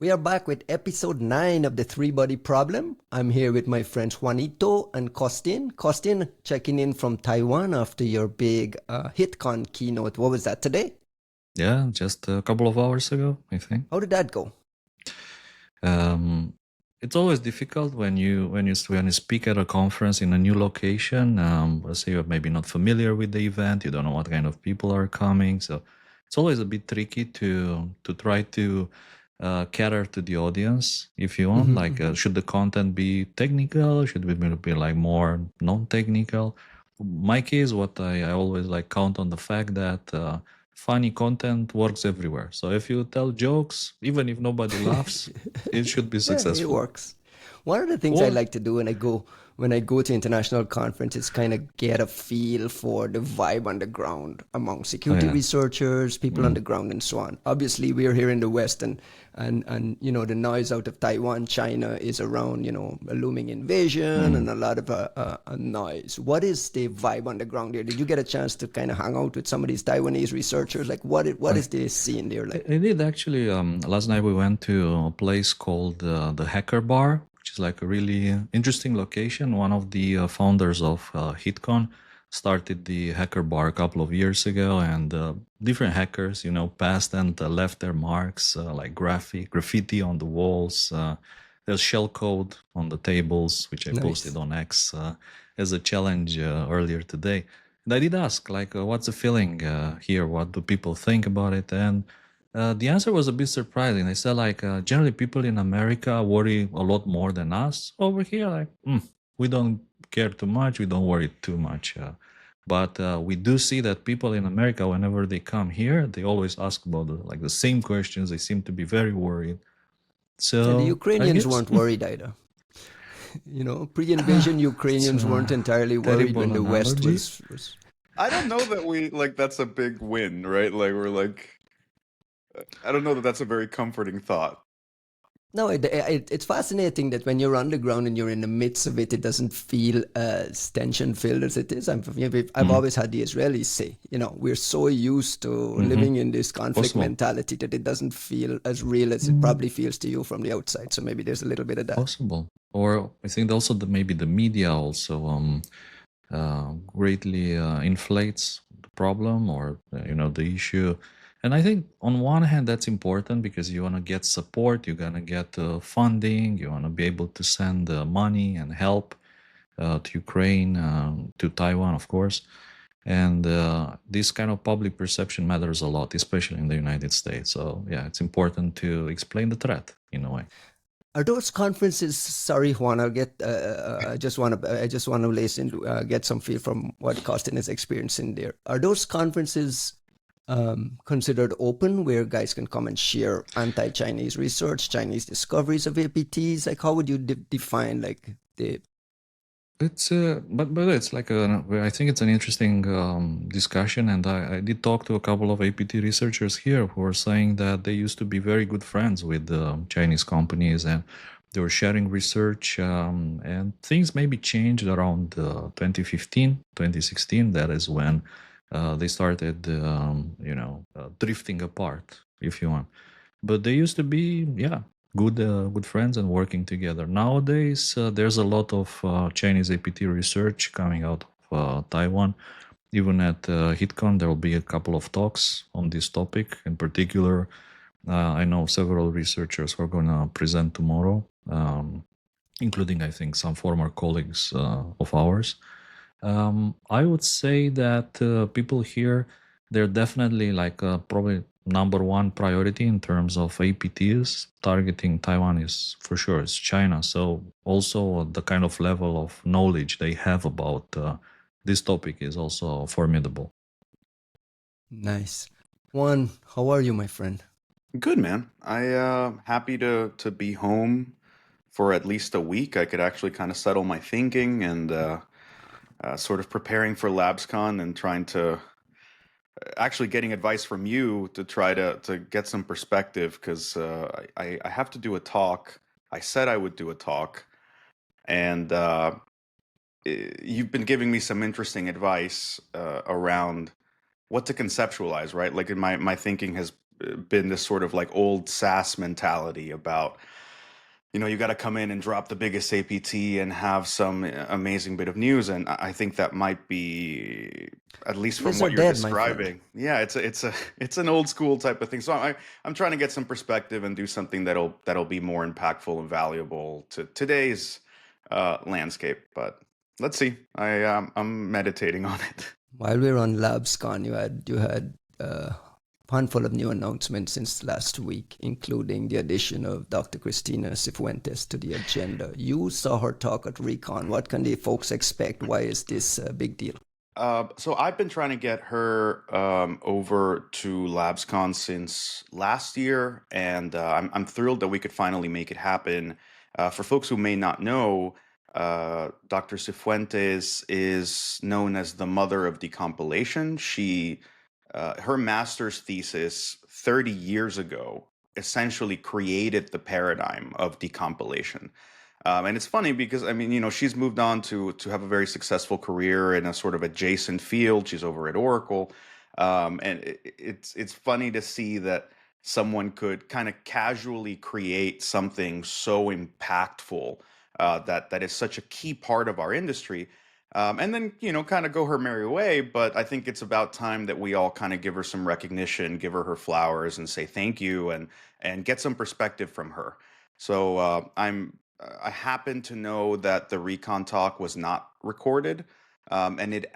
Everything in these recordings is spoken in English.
We are back with episode 9 of the Three Body Problem. I'm here with my friends Juanito and Costin. Costin, checking in from Taiwan after your big HitCon keynote. What was that today? Yeah, just a couple of hours ago, I think. How did that go? It's always difficult when you speak at a conference in a new location. Let's say you're maybe not familiar with the event, you don't know what kind of people are coming, so it's always a bit tricky to try to cater to the audience, if you want. Should the content be technical? Should it be like more non-technical? My case, what I always like count on the fact that funny content works everywhere. So if you tell jokes, even if nobody laughs, it should be successful. Yeah, it works. One of the things I like to do when I go to international conferences, kind of get a feel for the vibe on the ground among security researchers, people on the ground, and so on. Obviously, we're here in the West, and you know, the noise out of Taiwan, China is around, you know, a looming invasion and a lot of noise. What is the vibe on the ground there? Did you get a chance to kind of hang out with some of these Taiwanese researchers? Like, what is the scene there like? I did actually. Last night we went to a place called the Hacker Bar, which is like a really interesting location. One of the founders of HitCon started the Hacker Bar a couple of years ago, and different hackers, you know, passed and left their marks, like graffiti on the walls. There's shellcode on the tables, which I posted on X as a challenge earlier today. And I did ask, like, what's the feeling here? What do people think about it? And the answer was a bit surprising. They said, like, generally people in America worry a lot more than us. Over here, like, we don't care too much. We don't worry too much. But we do see that people in America, whenever they come here, they always ask about the same questions. They seem to be very worried. So and the Ukrainians weren't worried either. You know, pre-invasion Ukrainians weren't entirely worried when the West was. I don't know that that's a big win, right? Like, I don't know that that's a very comforting thought. No, it's fascinating that when you're underground and you're in the midst of it, it doesn't feel as tension-filled as it is. I've always had the Israelis say, you know, we're so used to living in this conflict mentality that it doesn't feel as real as it probably feels to you from the outside. So maybe there's a little bit of that. Possible. Or I think also maybe the media also greatly inflates the problem or, you know, the issue. And I think on one hand, that's important because you want to get support, you're going to get funding, you want to be able to send money and help to Ukraine, to Taiwan, of course. And this kind of public perception matters a lot, especially in the United States. So yeah, it's important to explain the threat in a way. Are those conferences? Sorry, Juan. I'll get. I just want to listen, get some feel from what Costin is experiencing there. Are those conferences considered open, where guys can come and share anti-Chinese research, Chinese discoveries of APTs? Like, how would you define like the? It's but it's like I think it's an interesting discussion, and I did talk to a couple of APT researchers here who are saying that they used to be very good friends with Chinese companies, and they were sharing research, and things maybe changed around 2015, 2016. That is when they started, you know, drifting apart, if you want. But they used to be, yeah, good friends and working together. Nowadays, there's a lot of Chinese APT research coming out of Taiwan. Even at HitCon, there will be a couple of talks on this topic. In particular, I know several researchers who are going to present tomorrow, including, I think, some former colleagues of ours. I would say that people here, they're definitely like probably number one priority in terms of APTs. Targeting Taiwan is for sure, it's China. So also the kind of level of knowledge they have about this topic is also formidable. Nice. Juan, how are you, my friend? Good, man. I happy to be home for at least a week. I could actually kind of settle my thinking and sort of preparing for LABScon and trying to actually getting advice from you to try to get some perspective, because I have to do a talk. I said I would do a talk, and you've been giving me some interesting advice around what to conceptualize, right? Like my thinking has been this sort of like old SaaS mentality about, you got to come in and drop the biggest APT and have some amazing bit of news. And I think that might be, at least from Days are what you're dead, my friend. describing, yeah, it's an old school type of thing. So I'm trying to get some perspective and do something that'll be more impactful and valuable to today's landscape. But let's see. I'm meditating on it. While we're on LABScon, you had a handful of new announcements since last week, including the addition of Dr. Cristina Cifuentes to the agenda. You saw her talk at Recon. What can the folks expect? Why is this a big deal? So I've been trying to get her over to LABScon since last year, and I'm thrilled that we could finally make it happen. For folks who may not know, Dr. Cifuentes is known as the mother of decompilation. Her master's thesis 30 years ago essentially created the paradigm of decompilation. And it's funny because, I mean, she's moved on to have a very successful career in a sort of adjacent field. She's over at Oracle. And it's funny to see that someone could kind of casually create something so impactful that is such a key part of our industry. And then, kind of go her merry way. But I think it's about time that we all kind of give her some recognition, give her flowers and say thank you and get some perspective from her. So I happen to know that the Recon talk was not recorded. And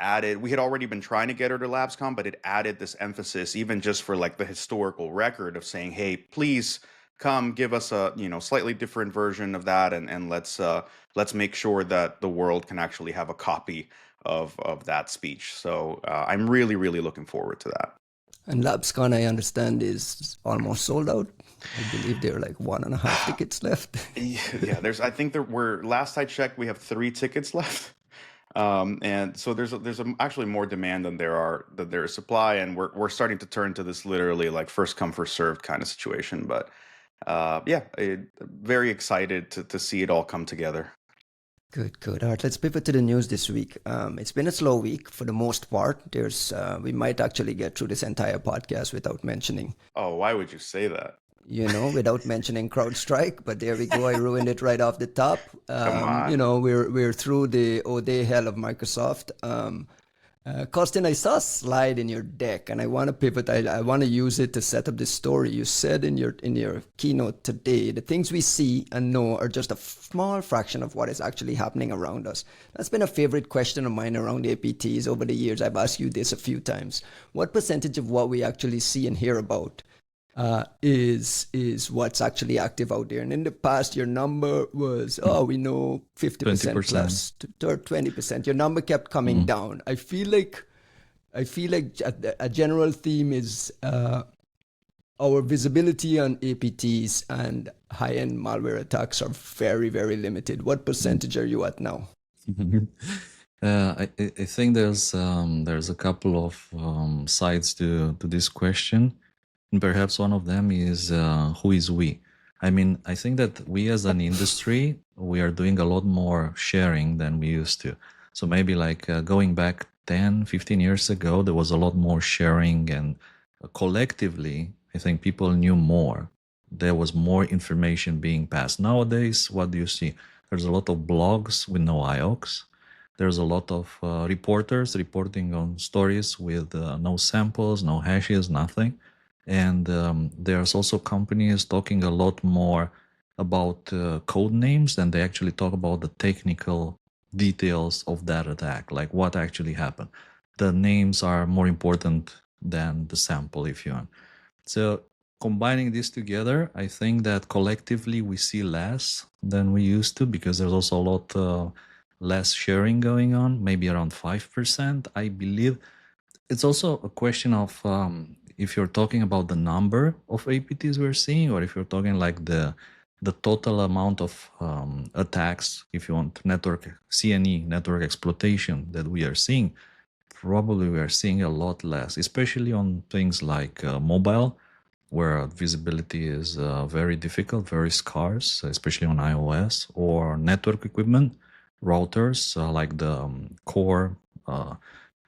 we had already been trying to get her to LABScon, but it added this emphasis, even just for like the historical record of saying, hey, please come give us a, slightly different version of that. And let's make sure that the world can actually have a copy of that speech. So I'm really, really looking forward to that. And LABScon, I understand, is almost sold out. I believe there are like 1.5 tickets left. Yeah, I think last I checked, we have 3 tickets left. And so there's actually more demand than there is supply, and we're starting to turn to this literally like first come first served kind of situation. But very excited to see it all come together. Good. All right, let's pivot to the news this week. It's been a slow week for the most part. We might actually get through this entire podcast without mentioning. Oh, why would you say that? Without mentioning CrowdStrike, but there we go. I ruined it right off the top. Come on. We're through the day hell of Microsoft. Costin, I saw a slide in your deck, and I want to pivot. I want to use it to set up this story. You said in your keynote today, the things we see and know are just a small fraction of what is actually happening around us. That's been a favorite question of mine around APTs over the years. I've asked you this a few times. What percentage of what we actually see and hear about is what's actually active out there? And in the past, your number was, we know 50% 20%. plus to 20%. Your number kept coming down. I feel like a general theme is our visibility on APTs and high-end malware attacks are very, very limited. What percentage are you at now? I think there's a couple of sides to this question. And perhaps one of them is who is we? I mean, I think that we as an industry, we are doing a lot more sharing than we used to. So maybe like going back 10, 15 years ago, there was a lot more sharing, and collectively, I think people knew more. There was more information being passed. Nowadays, what do you see? There's a lot of blogs with no IOCs. There's a lot of reporters reporting on stories with no samples, no hashes, nothing. And there's also companies talking a lot more about code names than they actually talk about the technical details of that attack, like what actually happened. The names are more important than the sample, if you want. So combining this together, I think that collectively we see less than we used to, because there's also a lot less sharing going on, maybe around 5%, I believe. It's also a question of if you're talking about the number of APTs we're seeing, or if you're talking like the total amount of attacks, if you want, network CNE, network exploitation that we are seeing. Probably we are seeing a lot less, especially on things like mobile, where visibility is very difficult, very scarce, especially on iOS, or network equipment, routers like the core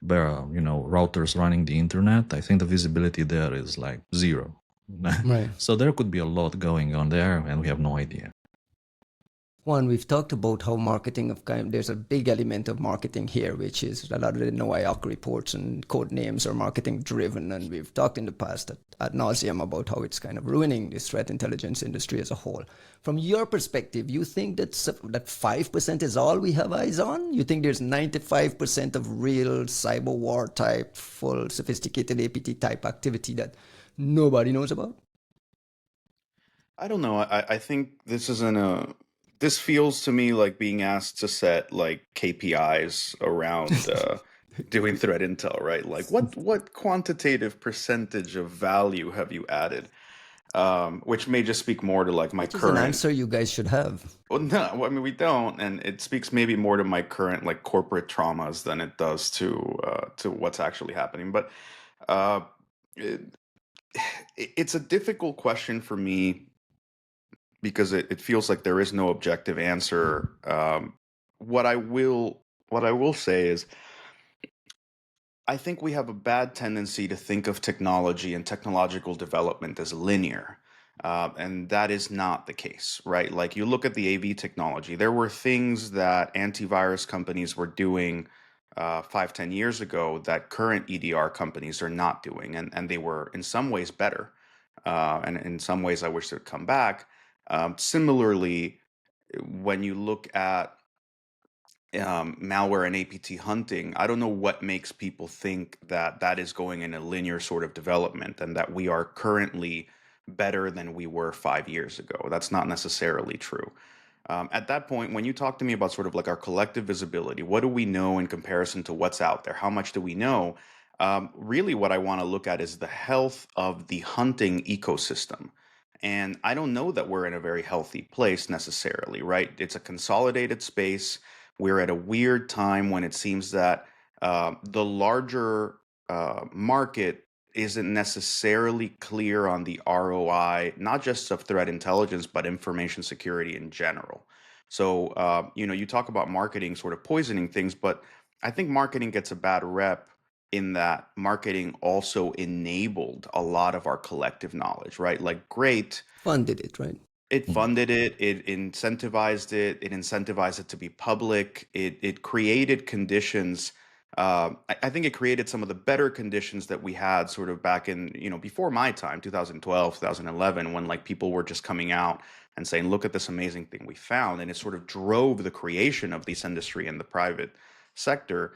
routers running the internet. I think the visibility there is like zero. Right. So there could be a lot going on there, and we have no idea. Juan, we've talked about how marketing there's a big element of marketing here, which is a lot of the NOIOC reports and code names are marketing driven. And we've talked in the past ad nauseum about how it's kind of ruining this threat intelligence industry as a whole. From your perspective, you think that 5% is all we have eyes on? You think there's 95% of real cyber war type, full sophisticated APT type activity that nobody knows about? I don't know. I think this feels to me like being asked to set like KPIs around doing threat intel, right? Like what quantitative percentage of value have you added? Which may just speak more to like my Which is an current. answer you guys should have. Well, no, I mean we don't, and it speaks maybe more to my current like corporate traumas than it does to what's actually happening. But uh, it, it's a difficult question for me because it feels like there is no objective answer. What I will say is I think we have a bad tendency to think of technology and technological development as linear. And that is not the case, right? Like you look at the AV technology, there were things that antivirus companies were doing 5, 10 years ago that current EDR companies are not doing. And they were in some ways better. And in some ways, I wish they'd come back. Similarly, when you look at malware and APT hunting, I don't know what makes people think that that is going in a linear sort of development and that we are currently better than we were 5 years ago. That's not necessarily true. At that point, when you talk to me about sort of like our collective visibility, what do we know in comparison to what's out there? How much do we know? Really, what I want to look at is the health of the hunting ecosystem. And I don't know that we're in a very healthy place necessarily, right? It's a consolidated space. We're at a weird time when it seems that the larger market isn't necessarily clear on the ROI, not just of threat intelligence, but information security in general. So, you talk about marketing sort of poisoning things, but I think marketing gets a bad rep in that marketing also enabled a lot of our collective knowledge, right? Like, great, Funded it, right? it funded it, it incentivized it to be public, it created conditions. I think it created some of the better conditions that we had sort of back in, before my time, 2012, 2011, when like people were just coming out and saying, look at this amazing thing we found. And it sort of drove the creation of this industry in the private sector.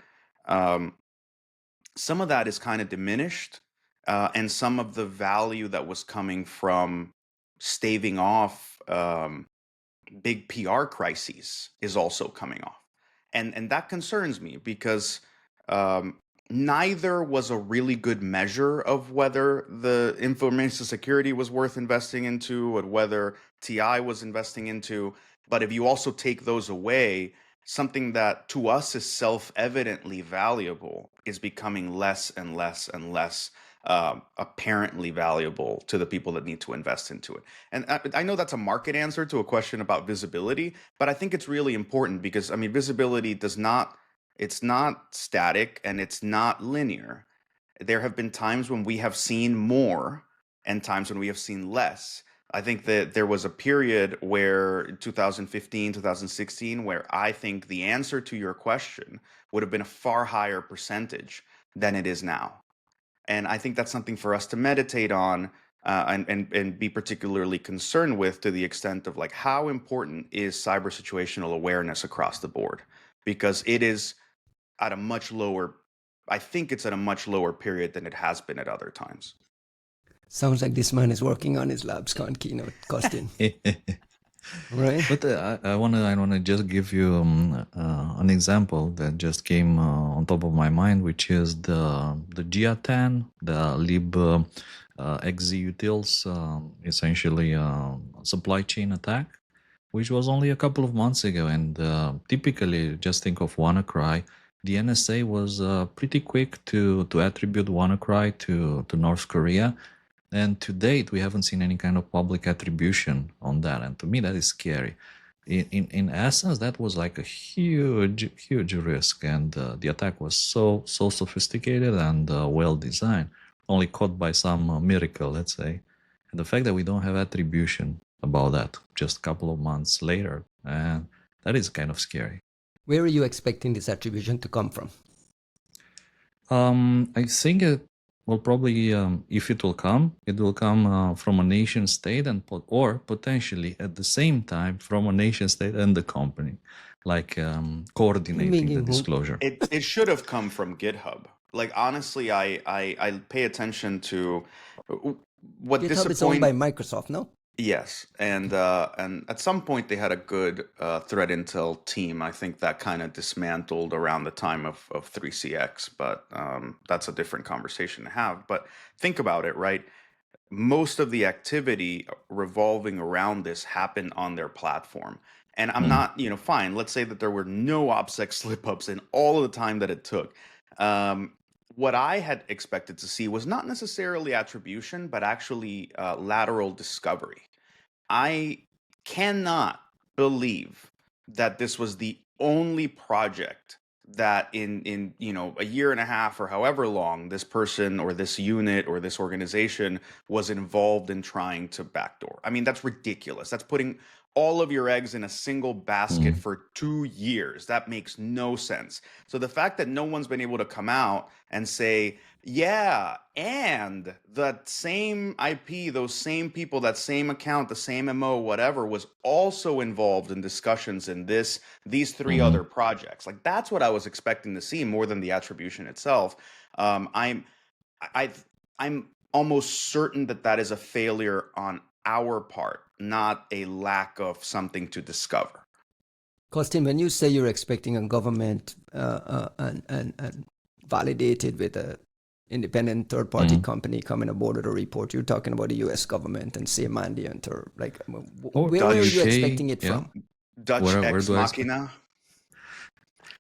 Some of that is kind of diminished, and some of the value that was coming from staving off big PR crises is also coming off, and that concerns me because neither was a really good measure of whether the information security was worth investing into and whether TI was investing into. But if you also take those away, something that to us is self-evidently valuable is becoming less and less and less apparently valuable to the people that need to invest into it. And I know that's a market answer to a question about visibility, but I think it's really important because, I mean, visibility it's not static and it's not linear. There have been times when we have seen more and times when we have seen less. I think that there was a period where 2015, 2016, where I think the answer to your question would have been a far higher percentage than it is now. And I think that's something for us to meditate on and be particularly concerned with, to the extent of like how important is cyber situational awareness across the board? Because it is at a much lower, I think it's at a much lower period than it has been at other times. Sounds like this man is working on his LABScon keynote, Costin. Right? But I wanna just give you an example that just came on top of my mind, which is the GIA10, the lib xzutils, essentially supply chain attack, which was only a couple of months ago. And typically, just think of WannaCry. The NSA was pretty quick to attribute WannaCry to North Korea. And to date, we haven't seen any kind of public attribution on that. And to me, that is scary. In essence, that was like a huge risk. And the attack was so sophisticated and well designed, only caught by some miracle, let's say. the fact that we don't have attribution about that just a couple of months later, and that is kind of scary. Where are you expecting this attribution to come from? I think it will probably, if it will come from a nation state or potentially at the same time from a nation state and the company, like coordinating the disclosure. It should have come from GitHub. Like honestly, I pay attention to what GitHub is owned by Microsoft, no? Yes, and at some point they had a good threat intel team. I think that kind of dismantled around the time of 3CX, but that's a different conversation to have. But think about it, right? Most of the activity revolving around this happened on their platform. And I'm not, fine. Let's say that there were no OPSEC slip-ups in all of the time that it took. What I had expected to see was not necessarily attribution, but actually lateral discovery. I cannot believe that this was the only project that in a year and a half or however long this person or this unit or this organization was involved in trying to backdoor. I mean, that's ridiculous. That's putting all of your eggs in a single basket for 2 years. That makes no sense. So the fact that no one's been able to come out and say, yeah, and that same IP, those same people, that same account, the same MO, whatever, was also involved in discussions in these 3 other projects. Like that's what I was expecting to see more than the attribution itself. I'm almost certain that is a failure on our part, not a lack of something to discover. Costin, when you say you're expecting a government and validated with a independent third-party company coming aboard with a report, you're talking about the U.S. government and say Mandiant or like, where are you expecting it from? Dutch ex machina?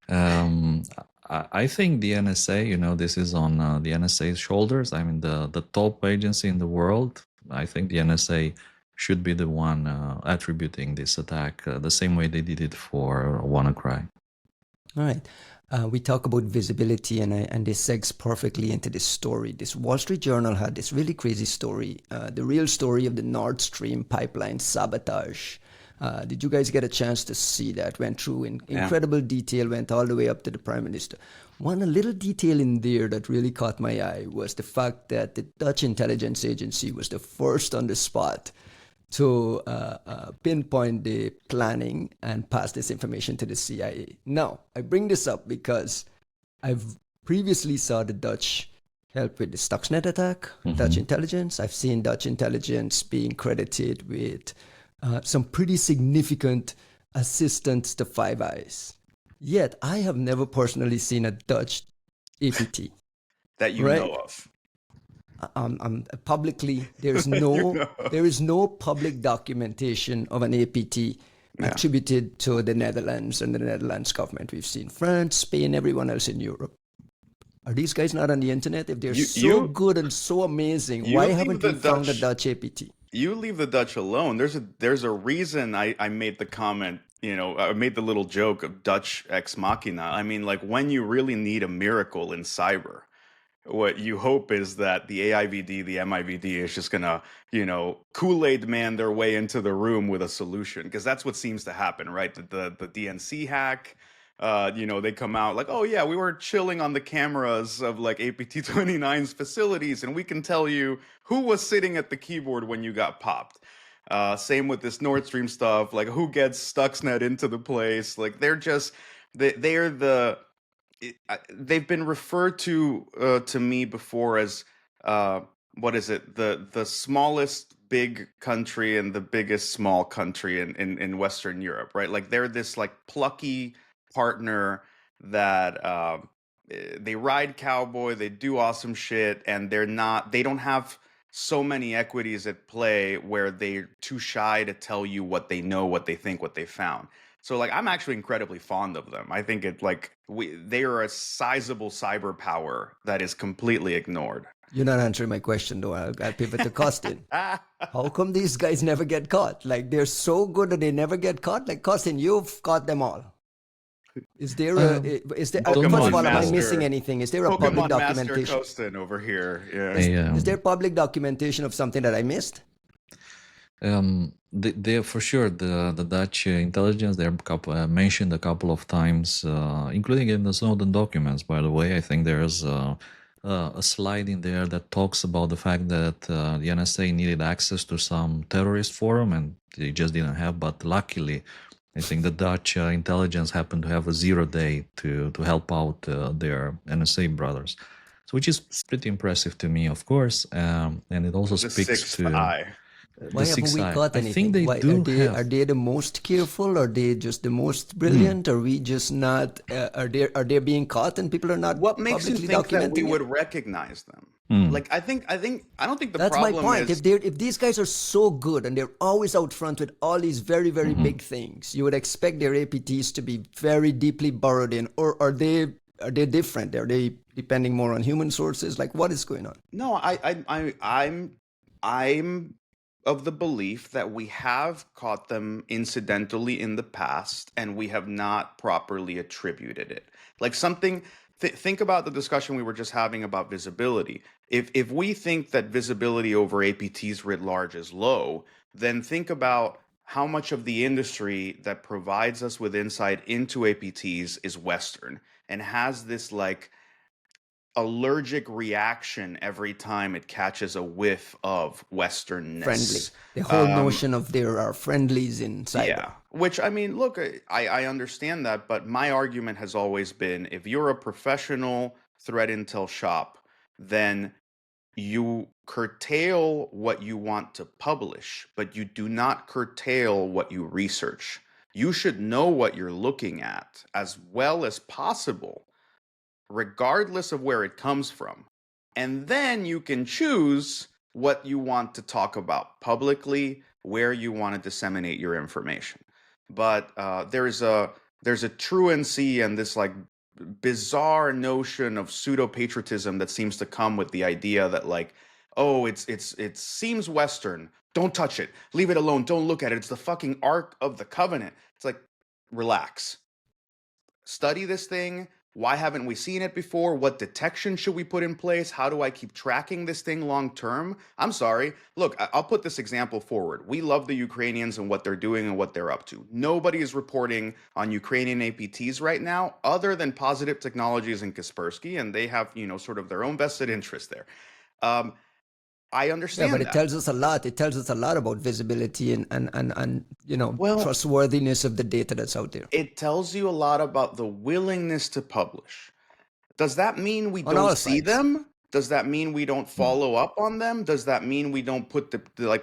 I think the NSA, this is on the NSA's shoulders. I mean, the top agency in the world. I think the NSA should be the one attributing this attack the same way they did it for WannaCry. All right. We talk about visibility, and this segs perfectly into this story. This Wall Street Journal had this really crazy story, the real story of the Nord Stream pipeline sabotage. Did you guys get a chance to see that? Went through in incredible detail, went all the way up to the Prime Minister. One little detail in there that really caught my eye was the fact that the Dutch intelligence agency was the first on the spot to pinpoint the planning and pass this information to the CIA. Now, I bring this up because I've previously saw the Dutch help with the Stuxnet attack, Dutch intelligence. I've seen Dutch intelligence being credited with some pretty significant assistance to Five Eyes. Yet, I have never personally seen a Dutch APT. That you know of. Publicly, there is no public documentation of an APT attributed to the Netherlands and the Netherlands government. We've seen France, Spain, everyone else in Europe. Are these guys not on the internet? If they're so good and so amazing, why haven't we found a Dutch APT? You leave the Dutch alone. There's a reason I made the comment. I made the little joke of Dutch ex machina. I mean, like when you really need a miracle in cyber, what you hope is that the AIVD, the MIVD is just gonna, Kool-Aid man their way into the room with a solution, because that's what seems to happen, right? The DNC hack, they come out like, oh yeah, we were chilling on the cameras of like APT 29's facilities, and we can tell you who was sitting at the keyboard when you got popped. Same with this Nord Stream stuff, like who gets Stuxnet into the place. Like they've been referred to me before as the smallest big country and the biggest small country in Western Europe, right? Like they're this like plucky partner that they ride cowboy, they do awesome shit, and they don't have so many equities at play where they're too shy to tell you what they know, what they think, what they found. So like I'm actually incredibly fond of them. I think they are a sizable cyber power that is completely ignored. You're not answering my question though. I'll pivot to Costin. How come these guys never get caught? Like they're so good that they never get caught? Like Costin, you've caught them all. Is there first of all, am I missing anything? Is there a public documentation? Master Costin over here. Is there public documentation of something that I missed? They for sure the Dutch intelligence they're mentioned a couple of times, including in the Snowden documents. By the way, I think there's a slide in there that talks about the fact that the NSA needed access to some terrorist forum and they just didn't have. But luckily, I think the Dutch intelligence happened to have a 0 day to help out their NSA brothers, so which is pretty impressive to me, of course, and it also The speaks sixth to eye. the Why haven't six we eye. caught I think anything? they Why do are have. they the most careful? Are they just the most brilliant? Are we just not? Are they being caught and people are not What makes you publicly think that we documenting it? would recognize them? Hmm. Like I don't think the That's my problem point. is If these guys are so good and they're always out front with all these very big things, you would expect their APTs to be very deeply burrowed in, or are they different? Are they depending more on human sources? Like what is going on? no, I'm of the belief that we have caught them incidentally in the past and we have not properly attributed it. Like something think about the discussion we were just having about visibility. If we think that visibility over APTs writ large is low, then think about how much of the industry that provides us with insight into APTs is Western and has this like allergic reaction every time it catches a whiff of Friendly. Westernness. The whole Um, notion of there are friendlies in cyber. yeah, which I mean, look, I understand that, but my argument has always been if you're a professional threat intel shop, then you curtail what you want to publish, but you do not curtail what you research. You should know what you're looking at as well as possible regardless of where it comes from. And then you can choose what you want to talk about publicly, where you want to disseminate your information. But there's a truancy and this like bizarre notion of pseudo patriotism that seems to come with the idea that like, oh, it seems Western. Don't touch it. Leave it alone. Don't look at it. It's the fucking Ark of the Covenant. It's like, relax, study this thing. Why haven't we seen it before? What detection should we put in place? How do I keep tracking this thing long term? I'm sorry. Look, I'll put this example forward. We love the Ukrainians and what they're doing and what they're up to. Nobody is reporting on Ukrainian APTs right now other than Positive Technologies and Kaspersky, and they have, sort of their own vested interest there. Um, I Yeah, but understand it that. tells us a lot. It tells us a lot about visibility and Well, trustworthiness of the data that's out there it tells you a lot about the willingness to publish. Does that mean we on don't all see sides. them? Does that mean we don't follow up on them? Does that mean we don't put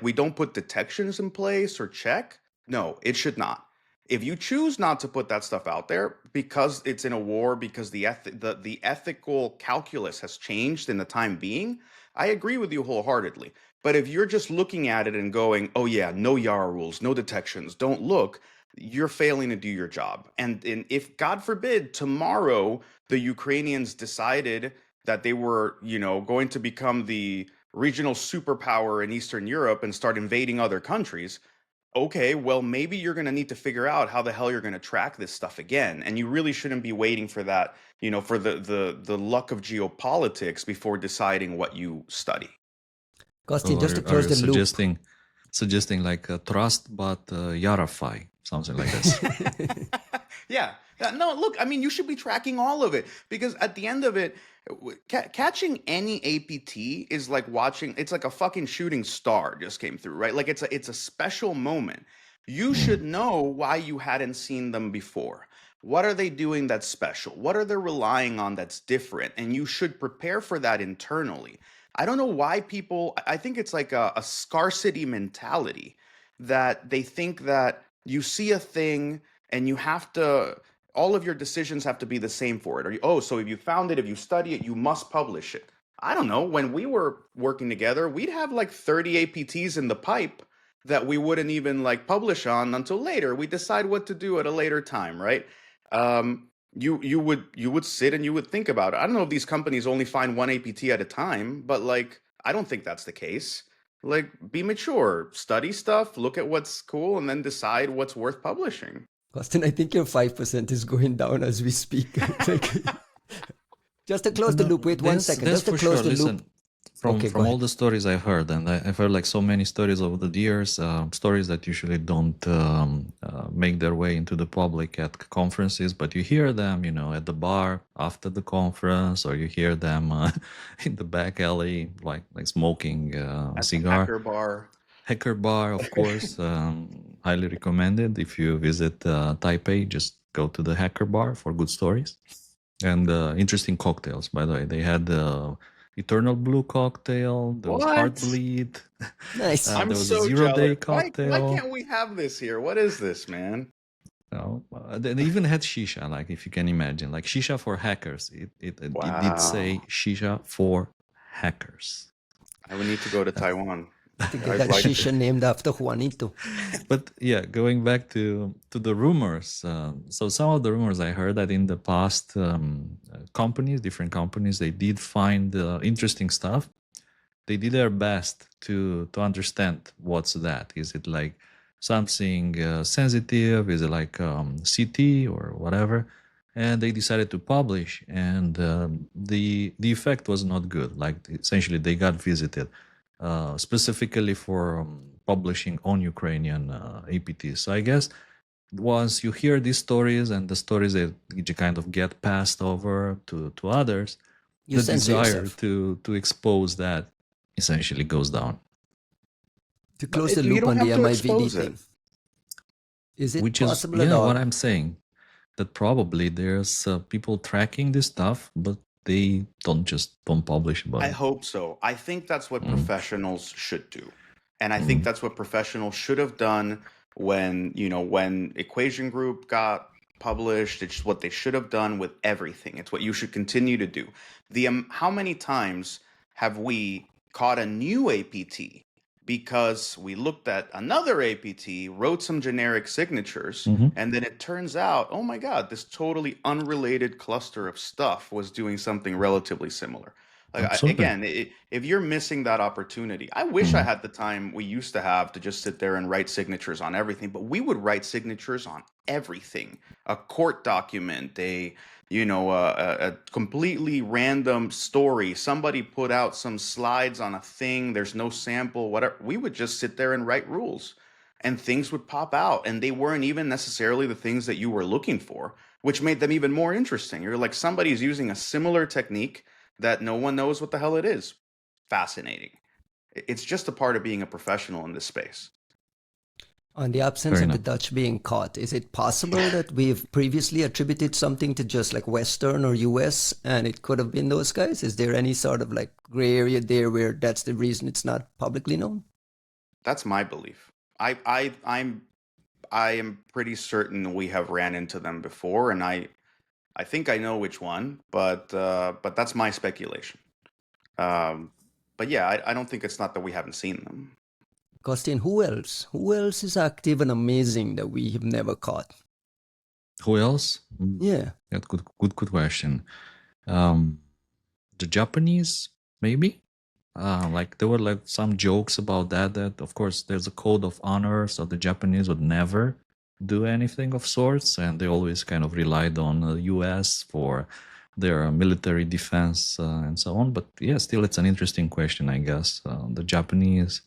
we don't put detections in place or check? No, it should not. If you choose not to put that stuff out there because it's in a war, because the ethical calculus has changed in the time being, I agree with you wholeheartedly. But if you're just looking at it and going, "Oh yeah, no Yara rules, no detections, don't look," you're failing to do your job. And if God forbid tomorrow the Ukrainians decided that they were, going to become the regional superpower in Eastern Europe and start invading other countries, okay, well, maybe you're going to need to figure out how the hell you're going to track this stuff again. And you really shouldn't be waiting for that, for the luck of geopolitics before deciding what you study. Costin, So just to are close you the loop. suggesting like trust but Yarify, something like this? Yeah. No, look, I mean, you should be tracking all of it because at the end of it, catching any APT is like watching, it's like a fucking shooting star just came through, right? Like it's a special moment. You should know why you hadn't seen them before. What are they doing that's special? What are they relying on that's different? And you should prepare for that internally. I don't know why people, I think it's like a scarcity mentality that they think that you see a thing and you have to all of your decisions have to be the same for it. Or so if you found it, if you study it, you must publish it. I don't know. When we were working together, we'd have like 30 APTs in the pipe that we wouldn't even like publish on until later. We decide what to do at a later time, right? You would sit and you would think about it. I don't know if these companies only find one APT at a time, but like I don't think that's the case. Like be mature, study stuff, look at what's cool, and then decide what's worth publishing. Costin, I think your 5% is going down as we speak. Like, just to close the No, loop, wait one second. that's Just to for close sure. the Listen, loop. Okay, go from all ahead. the stories I've heard, and I've heard like so many stories over the years, stories that usually don't make their way into the public at conferences, but you hear them, at the bar after the conference, or you hear them in the back alley, like smoking a At the cigar. hacker bar. Hacker bar, of course, highly recommended. If you visit Taipei, just go to the hacker bar for good stories and interesting cocktails. By the way, they had the Eternal Blue cocktail. There was What? Heartbleed. Nice. I'm There was a so 0 Day jealous. Why cocktail. can't we have this here? What is this, man? They even had shisha, like if you can imagine, like shisha for hackers. It did say Wow. shisha for hackers. I would need to go to Taiwan. I think they I'd got like shisha named after Juanito. But yeah, going back to the rumors. So some of the rumors I heard that in the past, different companies, they did find interesting stuff. They did their best to understand what's that. Is it like something sensitive? Is it like CT or whatever? And they decided to publish, and the effect was not good. Like essentially, they got visited specifically for publishing on Ukrainian APTs. So I guess once you hear these stories and the stories that you kind of get passed over to others, You the censor desire yourself. to expose that essentially goes down. To close But the you loop don't on the have to MIVD expose it. thing, is it Which is possible at all? what I'm saying. That probably there's people tracking this stuff, but they don't publish about I it. hope so. I think that's what Mm. professionals should do. And I think that's what professionals should have done when Equation Group got published. It's what they should have done with everything. It's what you should continue to do. How many times have we caught a new APT because we looked at another APT, wrote some generic signatures, and then it turns out, oh my God, this totally unrelated cluster of stuff was doing something relatively similar. Like Absolutely. if you're missing that opportunity, I wish I had the time we used to have to just sit there and write signatures on everything, but we would write signatures on everything. A court document, a completely random story. Somebody put out some slides on a thing, there's no sample, whatever. We would just sit there and write rules and things would pop out, and they weren't even necessarily the things that you were looking for, which made them even more interesting. You're like, somebody's using a similar technique that no one knows what the hell it is. Fascinating. It's just a part of being a professional in this space. On the absence Fair of the enough. Dutch being caught, is it possible that we've previously attributed something to just like Western or US and it could have been those guys? Is there any sort of like gray area there where that's the reason it's not publicly known? That's my belief. I am pretty certain we have ran into them before, and I think I know which one, but that's my speculation. But yeah, I don't think it's not that we haven't seen them. Costin, who else? Who else is active and amazing that we have never caught? Who else? Yeah. Good question. The Japanese, maybe. Like there were like some jokes about that of course there's a code of honor, so the Japanese would never do anything of sorts, and they always kind of relied on the US for their military defense and so on. But yeah, still it's an interesting question, I guess. The Japanese,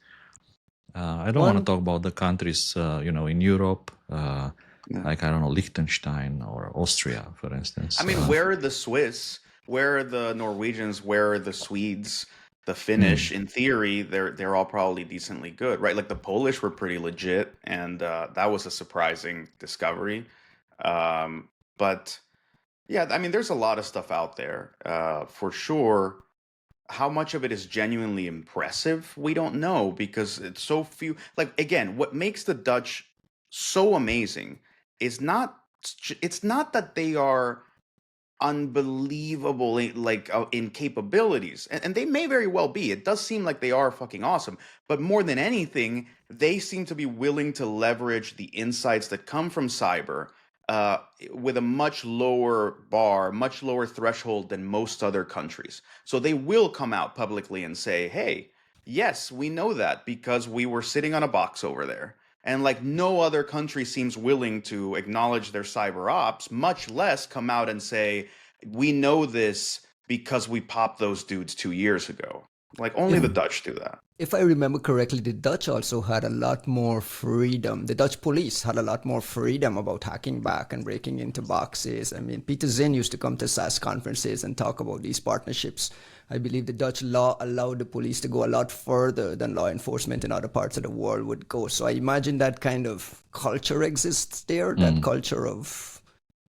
I don't want to talk about the countries in Europe, like I don't know, Liechtenstein or Austria, for instance. I mean, where are the Swiss? Where are the Norwegians? Where are the Swedes? The Finnish? In theory, they're all probably decently good, right? Like the Polish were pretty legit, and that was a surprising discovery. But yeah, I mean, there's a lot of stuff out there for sure. How much of it is genuinely impressive, we don't know, because it's so few. Like again, what makes the Dutch so amazing is it's not that they are unbelievable in capabilities, and they may very well be. It does seem like they are fucking awesome, but more than anything, they seem to be willing to leverage the insights that come from cyber with a much lower bar, much lower threshold than most other countries. So they will come out publicly and say, hey, yes, we know that because we were sitting on a box over there. And like no other country seems willing to acknowledge their cyber ops, much less come out and say, we know this because we popped those dudes 2 years ago. Like only the Dutch do that. If I remember correctly, the Dutch also had a lot more freedom. The Dutch police had a lot more freedom about hacking back and breaking into boxes. I mean, Peter Zinn used to come to SAS conferences and talk about these partnerships. I believe the Dutch law allowed the police to go a lot further than law enforcement in other parts of the world would go. So I imagine that kind of culture exists there, that culture of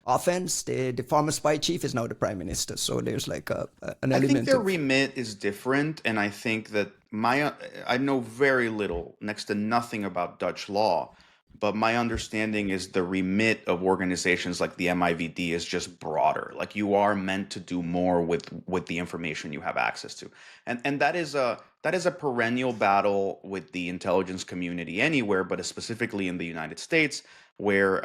offense. The former spy chief is now the prime minister. So there's like an I think element their of... remit is different, and I think that I know very little, next to nothing about Dutch law, but my understanding is the remit of organizations like the MIVD is just broader. Like you are meant to do more with the information you have access to, and that is a perennial battle with the intelligence community anywhere, but specifically in the United States, where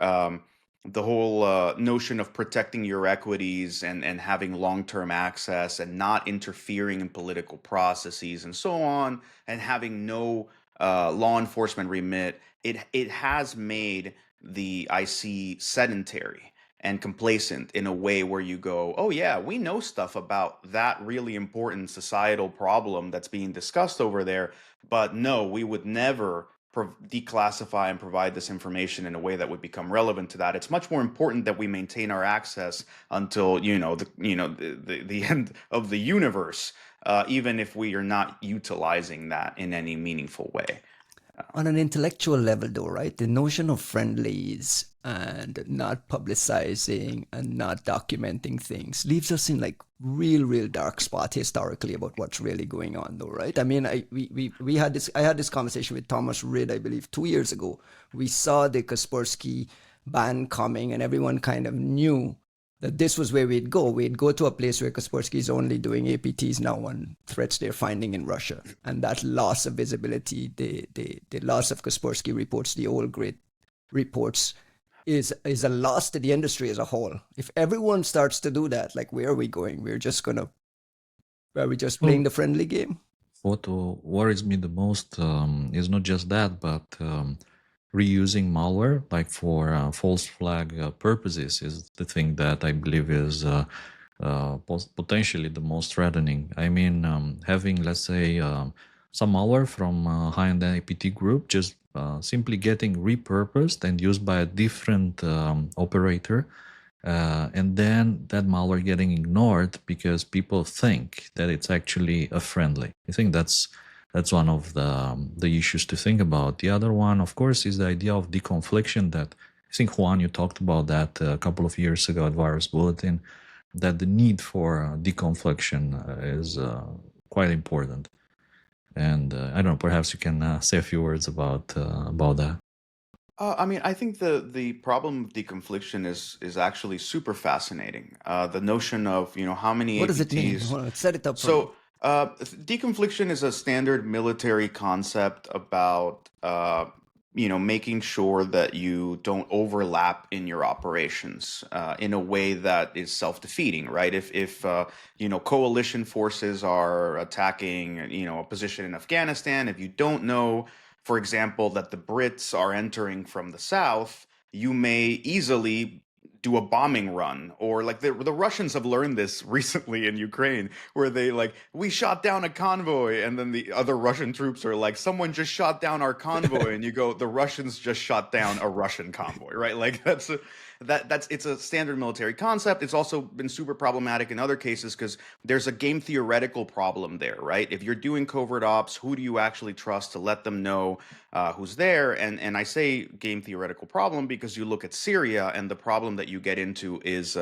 the whole notion of protecting your equities and having long-term access and not interfering in political processes and so on, and having no law enforcement remit, it has made the IC sedentary and complacent in a way where you go, oh yeah, we know stuff about that really important societal problem that's being discussed over there, but no, we would never declassify and provide this information in a way that would become relevant to that. It's much more important that we maintain our access until the end of the universe, even if we are not utilizing that in any meaningful way. On an intellectual level, though, right? The notion of friendlies and not publicizing and not documenting things leaves us in like real dark spot historically about what's really going on, though, right? I mean, we had this. I had this conversation with Thomas Ridd, I believe, 2 years ago. We saw the Kaspersky ban coming, and everyone kind of knew that this was where we'd go. We'd go to a place where Kaspersky is only doing APTs now on threats they're finding in Russia. And that loss of visibility, the loss of Kaspersky reports, the old great reports, is a loss to the industry as a whole. If everyone starts to do that, like where are we going? Are we just playing the friendly game? What worries me the most is not just that, but reusing malware, like for false flag purposes, is the thing that I believe is potentially the most threatening. I mean, having, let's say, some malware from high-end APT group just simply getting repurposed and used by a different operator, and then that malware getting ignored because people think that it's actually a friendly. I think that's one of the issues to think about. The other one, of course, is the idea of deconfliction that I think, Juan, you talked about that a couple of years ago at Virus Bulletin, that the need for deconfliction is quite important. And I don't know, perhaps you can say a few words about that. I mean, I think the problem of deconfliction is actually super fascinating. The notion of how many What APTs. does it mean? Hold on, set it up. So deconfliction is a standard military concept about making sure that you don't overlap in your operations in a way that is self-defeating, right? If coalition forces are attacking a position in Afghanistan, if you don't know, for example, that the Brits are entering from the south, you may easily do a bombing run. Or like the Russians have learned this recently in Ukraine, where we shot down a convoy, and then the other Russian troops are like, someone just shot down our convoy, and you go, the Russians just shot down a Russian convoy, right? Like it's a standard military concept. It's also been super problematic in other cases because there's a game theoretical problem there, right? If you're doing covert ops, who do you actually trust to let them know who's there? And I say game theoretical problem because you look at Syria, and the problem that you get into is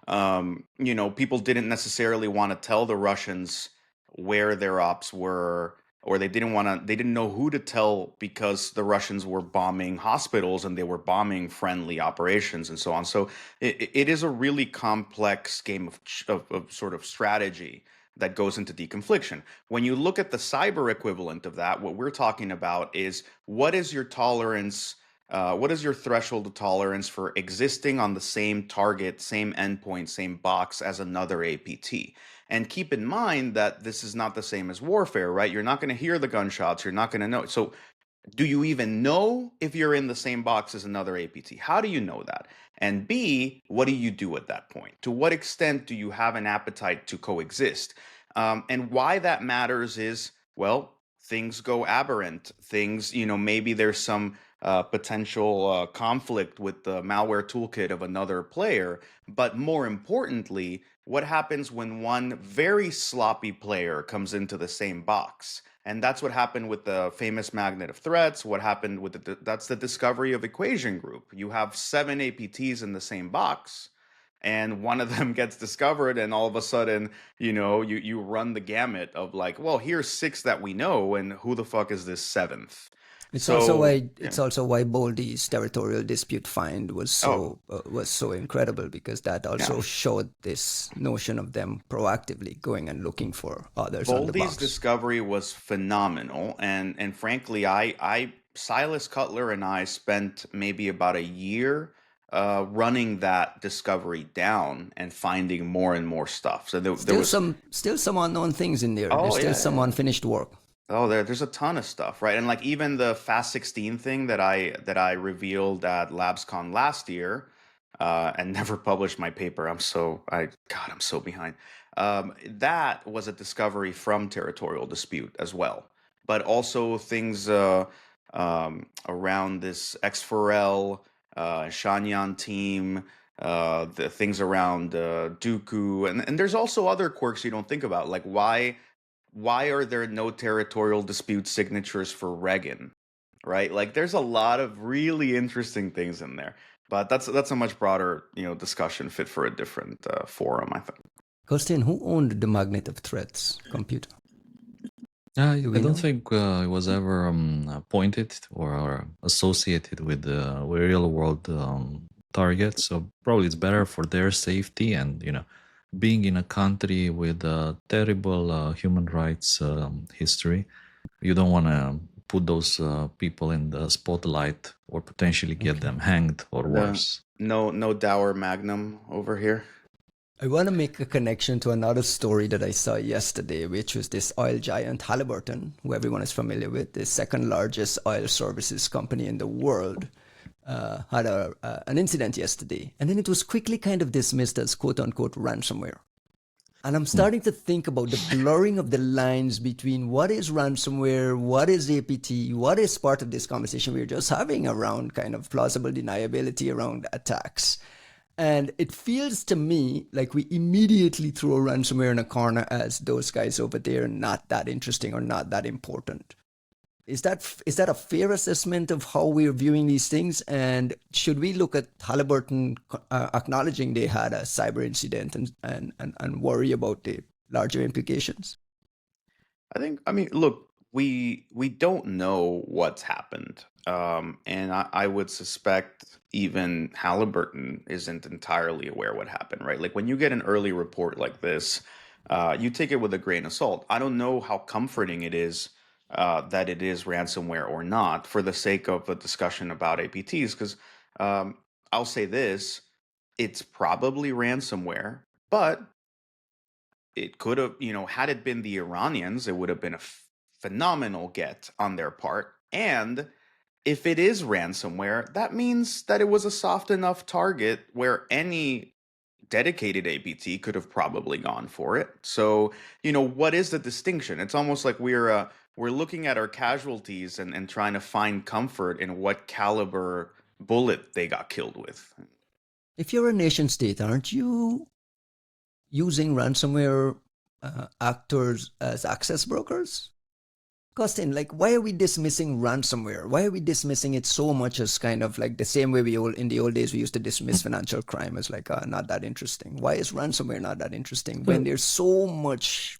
people didn't necessarily want to tell the Russians where their ops were, or they didn't know who to tell because the Russians were bombing hospitals and they were bombing friendly operations and so on. So it is a really complex game of sort of strategy that goes into deconfliction. When you look at the cyber equivalent of that, what we're talking about is what is your tolerance, what is your threshold of tolerance for existing on the same target, same endpoint, same box as another APT? And keep in mind that this is not the same as warfare, right? You're not going to hear the gunshots. You're not going to know. So do you even know if you're in the same box as another APT? How do you know that? And B, what do you do at that point? To what extent do you have an appetite to coexist? And why that matters is, well, things go aberrant. Things, maybe there's some potential conflict with the malware toolkit of another player. But more importantly, what happens when one very sloppy player comes into the same box? And that's what happened with the famous magnet of threats. What happened with that's the discovery of Equation Group. You have 7 APTs in the same box, and one of them gets discovered, and all of a sudden, you run the gamut of like, well, here's 6 that we know, and who the fuck is this 7th? It's also So why yeah. it's also why Boldy's territorial dispute find was Oh, so incredible, because that also yeah. showed this notion of them proactively going and looking for others on the Boldy's box. discovery was phenomenal, and frankly, I Silas Cutler and I spent maybe about a year running that discovery down and finding more and more stuff. So there was, Still some unknown things in there. There's oh still yeah, some yeah. unfinished work. Oh, there's a ton of stuff, right? And like even the Fast 16 thing that I revealed at LABScon last year, and never published my paper. I'm so behind. That was a discovery from territorial dispute as well, but also things around this X4L, Shanyan team, the things around Dooku, and there's also other quirks you don't think about, like why are there no territorial dispute signatures for Reagan, right? Like there's a lot of really interesting things in there, but that's a much broader discussion fit for a different forum, I think. Kostin, who owned the magnet of threats computer? I Do we don't know? think it was ever pointed or associated with the real world target. So probably it's better for their safety, and being in a country with a terrible human rights history, you don't want to put those people in the spotlight or potentially get Okay. them hanged or The worse. no Dower Magnum over here. I want to make a connection to another story that I saw yesterday, which was this oil giant Halliburton, who everyone is familiar with, the second largest oil services company in the world, had an incident yesterday. And then it was quickly kind of dismissed as quote unquote ransomware. And I'm starting to think about the blurring of the lines between what is ransomware, what is APT, what is part of this conversation we're just having around kind of plausible deniability around attacks. And it feels to me like we immediately throw ransomware in a corner as those guys over there not that interesting or not that important. Is that a fair assessment of how we're viewing these things? And should we look at Halliburton acknowledging they had a cyber incident and worry about the larger implications? I mean, look, we don't know what's happened, and I would suspect even Halliburton isn't entirely aware what happened, right? Like when you get an early report like this, you take it with a grain of salt. I don't know how comforting it is that it is ransomware or not, for the sake of a discussion about APTs, because I'll say this: it's probably ransomware, but it could have, had it been the Iranians, it would have been a phenomenal get on their part. And if it is ransomware, that means that it was a soft enough target where any dedicated APT could have probably gone for it. So, what is the distinction? It's almost like we're looking at our casualties and trying to find comfort in what caliber bullet they got killed with. If you're a nation state, aren't you using ransomware actors as access brokers? Costin, like, why are we dismissing ransomware? Why are we dismissing it so much as kind of like the same way in the old days we used to dismiss financial crime as like not that interesting? Why is ransomware not that interesting when there's so much?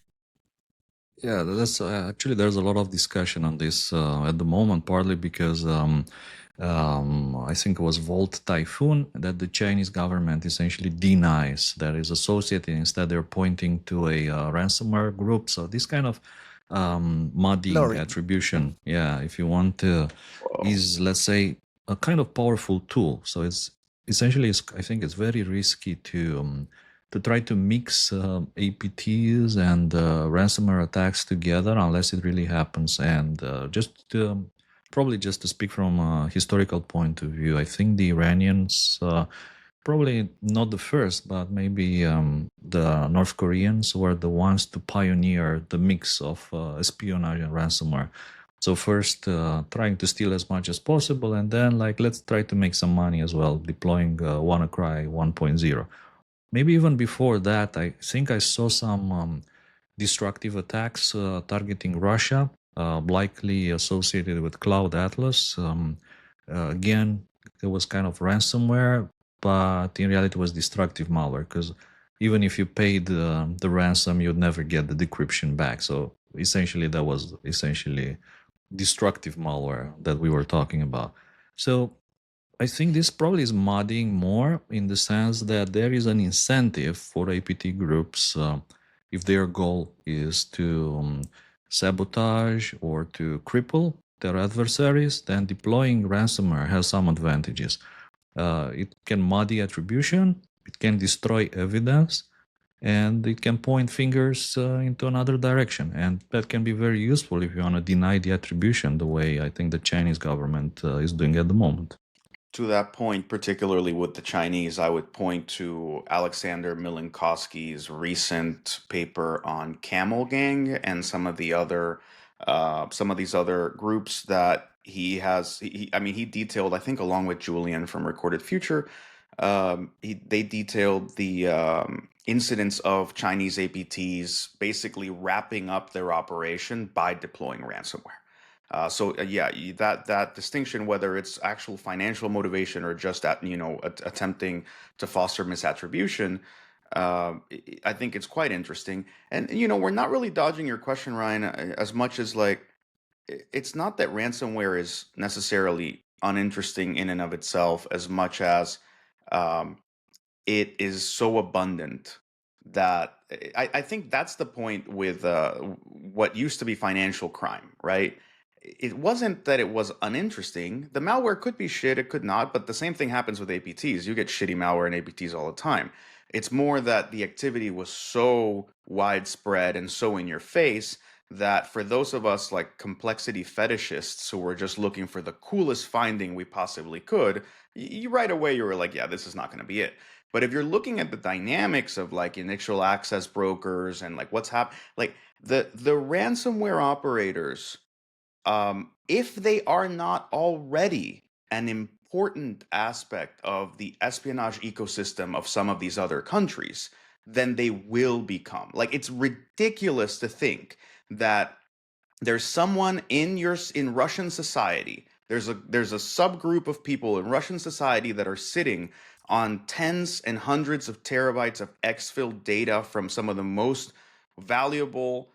Yeah, that's actually there's a lot of discussion on this at the moment, partly because I think it was Volt Typhoon that the Chinese government essentially denies that is associated. Instead, they're pointing to a ransomware group. So this kind of muddying Blurring. attribution, yeah, if you want to, is, let's say, a kind of powerful tool. So it's essentially, I think it's very risky to try to mix APTs and ransomware attacks together unless it really happens. And probably just to speak from a historical point of view, I think the Iranians probably not the first, but maybe the North Koreans were the ones to pioneer the mix of espionage and ransomware. So first trying to steal as much as possible, and then like let's try to make some money as well, deploying WannaCry 1.0. Maybe even before that, I think I saw some destructive attacks targeting Russia, likely associated with Cloud Atlas. Again, it was kind of ransomware, but in reality it was destructive malware, because even if you paid the ransom, you'd never get the decryption back. So essentially that was essentially destructive malware that we were talking about. So I think this probably is muddying more in the sense that there is an incentive for APT groups if their goal is to sabotage or to cripple their adversaries, then deploying ransomware has some advantages. It can muddy attribution, it can destroy evidence, and it can point fingers into another direction. And that can be very useful if you want to deny the attribution the way I think the Chinese government is doing at the moment. To that point, particularly with the Chinese, I would point to Alexander Milinkovsky's recent paper on Camel Gang and some of these other groups that he has. He detailed, I think, along with Julian from Recorded Future, they detailed the incidents of Chinese APTs basically wrapping up their operation by deploying ransomware. That distinction, whether it's actual financial motivation or just attempting to foster misattribution, I think it's quite interesting. And we're not really dodging your question, Ryan, as much as like it's not that ransomware is necessarily uninteresting in and of itself, as much as it is so abundant that I think that's the point with what used to be financial crime, right? It wasn't that it was uninteresting. The malware could be shit, it could not, but the same thing happens with APTs. You get shitty malware in APTs all the time. It's more that the activity was so widespread and so in your face that for those of us like complexity fetishists who were just looking for the coolest finding we possibly could, you right away you were like, yeah, this is not going to be it. But if you're looking at the dynamics of like initial access brokers and like what's happening, like the ransomware operators, if they are not already an important aspect of the espionage ecosystem of some of these other countries, then they will become. Like, it's ridiculous to think that there's someone in Russian society, there's a subgroup of people in Russian society that are sitting on tens and hundreds of terabytes of exfil data from some of the most valuable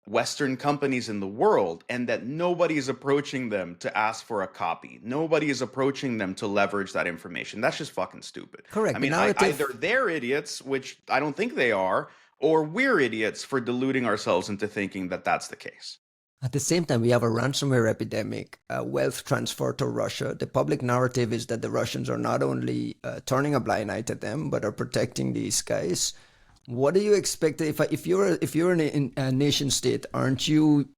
Western companies in the world, and that nobody is approaching them to ask for a copy. Nobody is approaching them to leverage that information. That's just fucking stupid. Correct. I mean, either they're idiots, which I don't think they are, or we're idiots for deluding ourselves into thinking that that's the case. At the same time, we have a ransomware epidemic, wealth transfer to Russia. The public narrative is that the Russians are not only turning a blind eye to them, but are protecting these guys. What do you expect if you're a nation state? Aren't you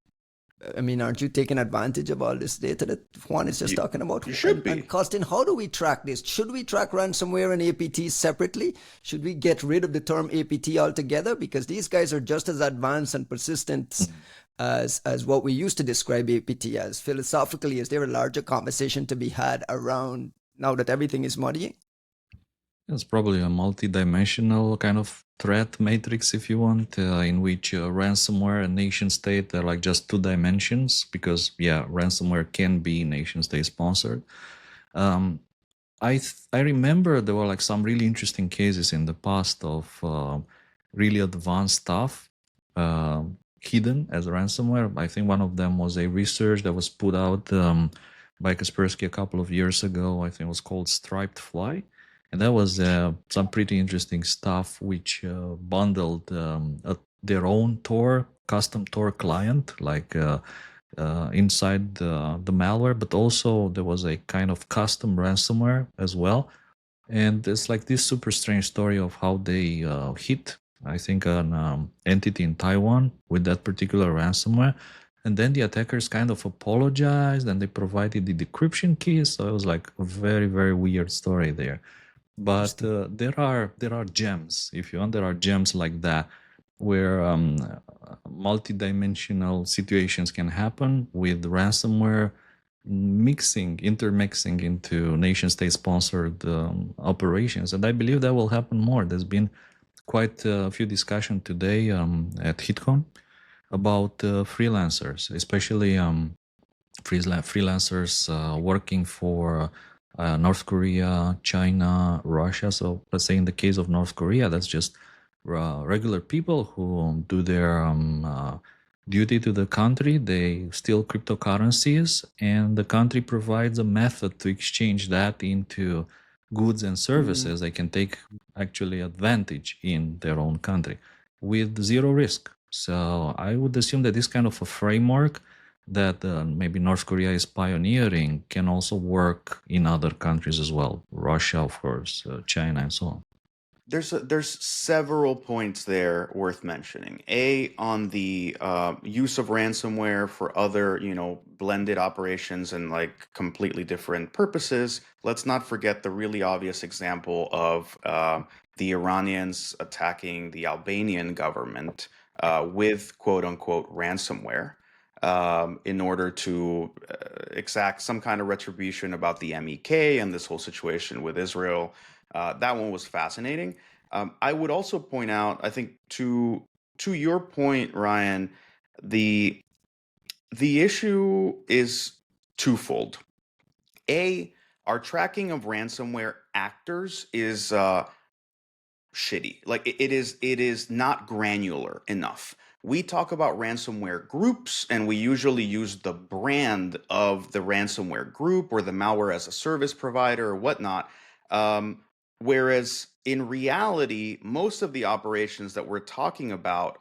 taking advantage of all this data that Juan is just talking about? You should be. And Costin, how do we track this? Should we track ransomware and APTs separately? Should we get rid of the term APT altogether? Because these guys are just as advanced and persistent as what we used to describe APT as. Philosophically, is there a larger conversation to be had around now that everything is muddying? It's probably a multi-dimensional kind of threat matrix, if you want, in which ransomware and nation state are like just 2 dimensions, because ransomware can be nation state sponsored. I remember there were like some really interesting cases in the past of really advanced stuff hidden as ransomware. I think one of them was a research that was put out by Kaspersky a couple of years ago. I think it was called Striped Fly. And that was some pretty interesting stuff, which bundled their own Tor, custom Tor client, like inside the malware, but also there was a kind of custom ransomware as well. And it's like this super strange story of how they hit, I think, an entity in Taiwan with that particular ransomware. And then the attackers kind of apologized and they provided the decryption keys. So it was like a very, very weird story there. But there are gems, if you want. There are gems like that where multi-dimensional situations can happen with ransomware intermixing into nation-state sponsored operations, and I believe that will happen more. There's been quite a few discussions today at HitCon about freelancers, especially freelancers working for North Korea, China, Russia. So let's say in the case of North Korea, that's just regular people who do their duty to the country. They steal cryptocurrencies, and the country provides a method to exchange that into goods and services they can take actually advantage in their own country with zero risk. So I would assume that this kind of a framework that maybe North Korea is pioneering can also work in other countries as well. Russia, of course, China, and so on. There's several points there worth mentioning. On the use of ransomware for other, blended operations and like completely different purposes. Let's not forget the really obvious example of the Iranians attacking the Albanian government with quote unquote ransomware in order to exact some kind of retribution about the MEK and this whole situation with Israel. That one was fascinating. I would also point out, I think, to your point, Ryan, the issue is twofold. Our tracking of ransomware actors is shitty. Like it is not granular enough. We talk about ransomware groups, and we usually use the brand of the ransomware group or the malware as a service provider or whatnot. Whereas in reality, most of the operations that we're talking about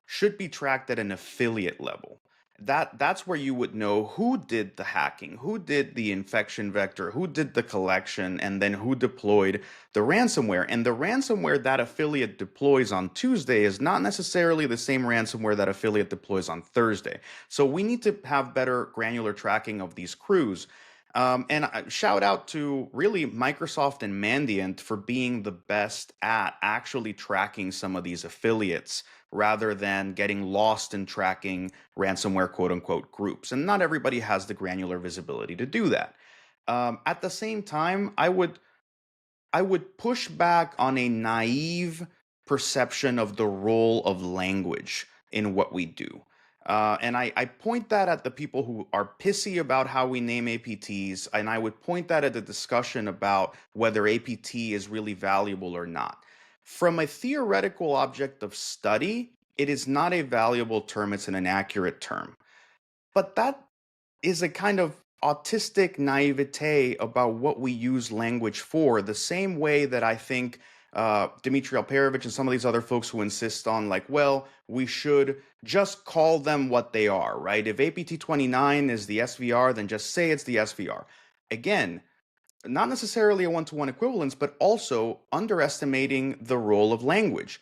should be tracked at an affiliate level. That's where you would know who did the hacking, who did the infection vector, who did the collection, and then who deployed the ransomware. And the ransomware that affiliate deploys on Tuesday is not necessarily the same ransomware that affiliate deploys on Thursday. So we need to have better granular tracking of these crews. And shout out to really Microsoft and Mandiant for being the best at actually tracking some of these affiliates rather than getting lost in tracking ransomware quote unquote groups. And not everybody has the granular visibility to do that. At the same time, I would push back on a naive perception of the role of language in what we do. And I point that at the people who are pissy about how we name APTs, and I would point that at the discussion about whether APT is really valuable or not. From a theoretical object of study, it is not a valuable term, it's an inaccurate term. But that is a kind of autistic naivete about what we use language for, the same way that I think Dmitry Alperovich and some of these other folks who insist on like, well, we should just call them what they are, right? If APT 29 is the SVR, then just say it's the SVR. Again, not necessarily a one-to-one equivalence, but also underestimating the role of language.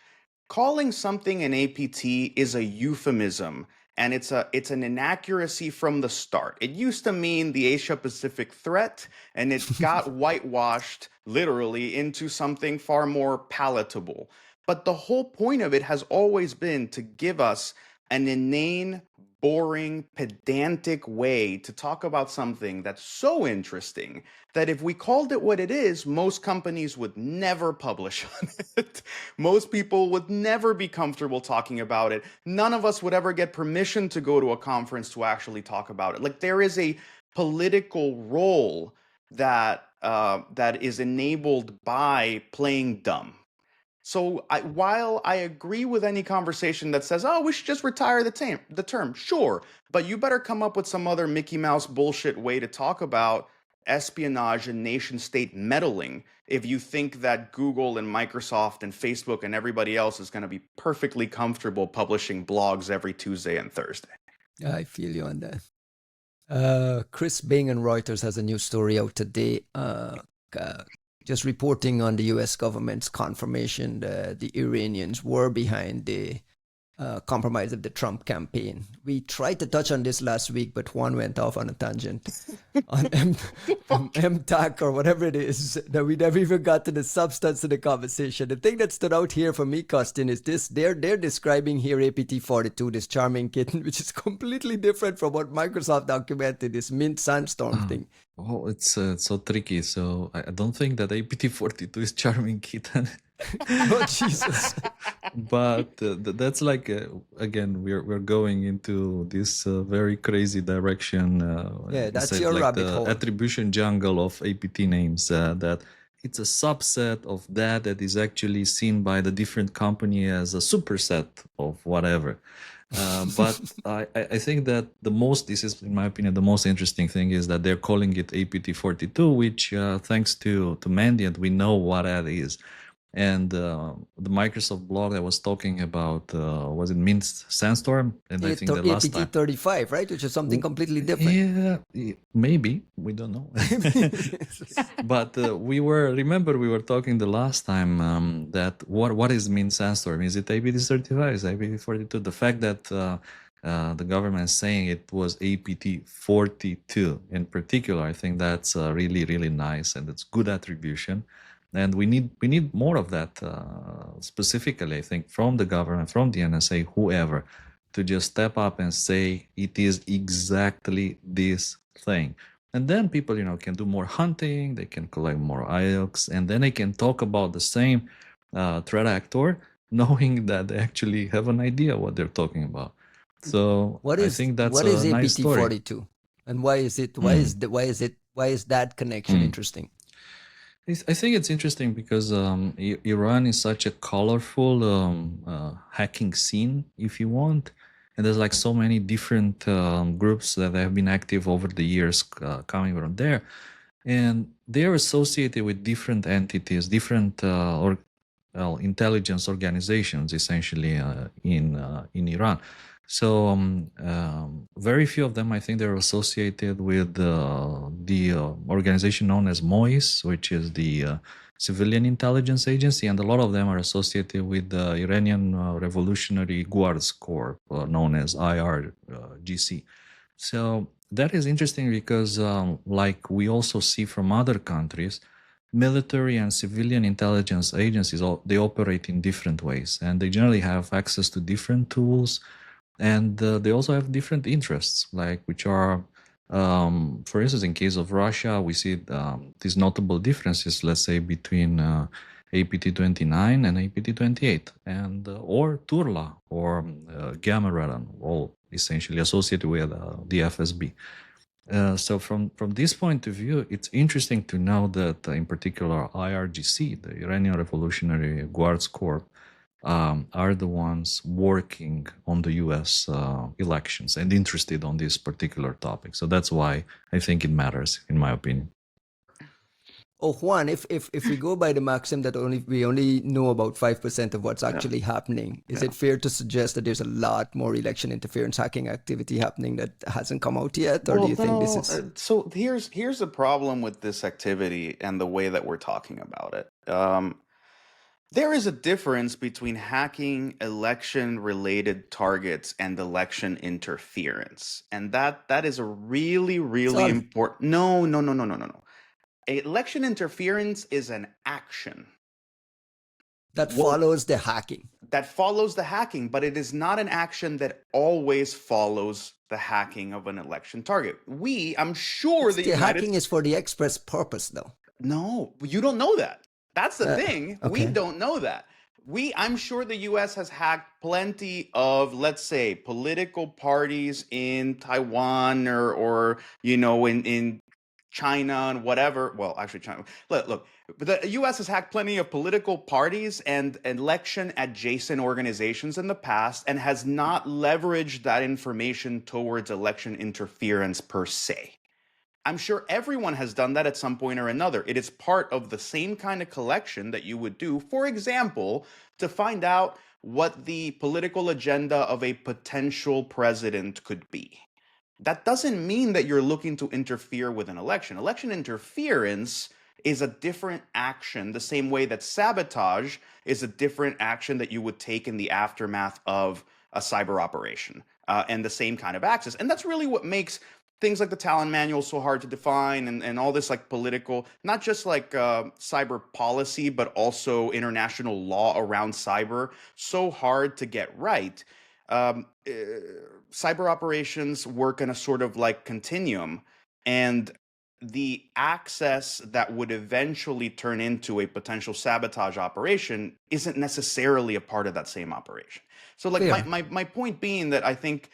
Calling something an APT is a euphemism, and it's an inaccuracy from the start. It used to mean the Asia Pacific threat, and it got whitewashed literally into something far more palatable. But the whole point of it has always been to give us an inane, boring, pedantic way to talk about something that's so interesting that if we called it what it is, most companies would never publish on it. Most people would never be comfortable talking about it. None of us would ever get permission to go to a conference to actually talk about it. Like there is a political role that is enabled by playing dumb. So while I agree with any conversation that says, oh, we should just retire the term, sure, but you better come up with some other Mickey Mouse bullshit way to talk about espionage and nation state meddling if you think that Google and Microsoft and Facebook and everybody else is going to be perfectly comfortable publishing blogs every Tuesday and Thursday. I feel you on that. Chris Bing and Reuters has a new story out today. Just reporting on the U.S. government's confirmation that the Iranians were behind the compromise of the Trump campaign. We tried to touch on this last week, but Juan went off on a tangent on MTAC or whatever it is that we never even got to the substance of the conversation. The thing that stood out here for me, Costin, is this. They're describing here APT42, this charming kitten, which is completely different from what Microsoft documented, this Mint Sandstorm thing. Oh, it's so tricky. So I don't think that APT42 is charming kitten. Oh, Jesus. But that's like again we're going into this very crazy direction. That's it's your like rabbit the hole. attribution jungle of APT names. That it's a subset of that is actually seen by the different company as a superset of whatever. But I think that this is, in my opinion, the most interesting thing is that they're calling it APT42, which thanks to Mandiant, we know what that is. And the Microsoft blog that was talking about, was it Mint Sandstorm? And I think the last time... APT35, right? Which is something completely different. Yeah, maybe. We don't know. But we were talking the last time that what is Mint Sandstorm? Is it APT35? Is it APT42? The fact that the government is saying it was APT42 in particular, I think that's really, really nice, and it's good attribution. And we need more of that, specifically, I think, from the government, from the NSA, whoever, to just step up and say it is exactly this thing. And then people, can do more hunting, they can collect more IOCs, and then they can talk about the same threat actor, knowing that they actually have an idea what they're talking about. So I think that's a nice story. What is APT42, and why is it? Why is that connection interesting? I think it's interesting because Iran is such a colorful hacking scene, if you want. And there's like so many different groups that have been active over the years coming from there. And they're associated with different entities, different intelligence organizations, essentially, in Iran. So very few of them, I think, they're associated with the organization known as MOIS, which is the civilian intelligence agency, and a lot of them are associated with the Iranian Revolutionary Guards Corps, known as IRGC. So that is interesting because, like we also see from other countries, military and civilian intelligence agencies, they operate in different ways, and they generally have access to different tools. And they also have different interests, which are, for instance, in case of Russia, we see these notable differences, let's say, between APT29 and APT28, and or Turla or Gamma Radon, all essentially associated with the FSB. So from this point of view, it's interesting to know that, in particular, IRGC, the Iranian Revolutionary Guards Corps, are the ones working on the US elections and interested on this particular topic. So that's why I think it matters, in my opinion. Oh, Juan, if we go by the maxim that we only know about 5% of what's actually happening, is it fair to suggest that there's a lot more election interference hacking activity happening that hasn't come out yet? Or do you think this is... So here's the problem with this activity and the way that we're talking about it. There is a difference between hacking election-related targets and election interference. And that is a really, really important... No. Election interference is an action. That follows the hacking. That follows the hacking, but it is not an action that always follows the hacking of an election target. I'm sure the hacking is for the express purpose, though. No, you don't know that. That's the thing. Okay. We don't know that. I'm sure the US has hacked plenty of, let's say, political parties in Taiwan or in China and whatever. Well, actually, China. Look, the US has hacked plenty of political parties and election adjacent organizations in the past and has not leveraged that information towards election interference per se. I'm sure everyone has done that at some point or another. It is part of the same kind of collection that you would do, for example, to find out what the political agenda of a potential president could be. That doesn't mean that you're looking to interfere with an election. Election interference is a different action, the same way that sabotage is a different action that you would take in the aftermath of a cyber operation and the same kind of access. And that's really what makes things like the Talon Manual so hard to define, and all this like political, not just like cyber policy, but also international law around cyber, so hard to get right. Cyber operations work in a sort of like continuum, and the access that would eventually turn into a potential sabotage operation isn't necessarily a part of that same operation. So like my point being that I think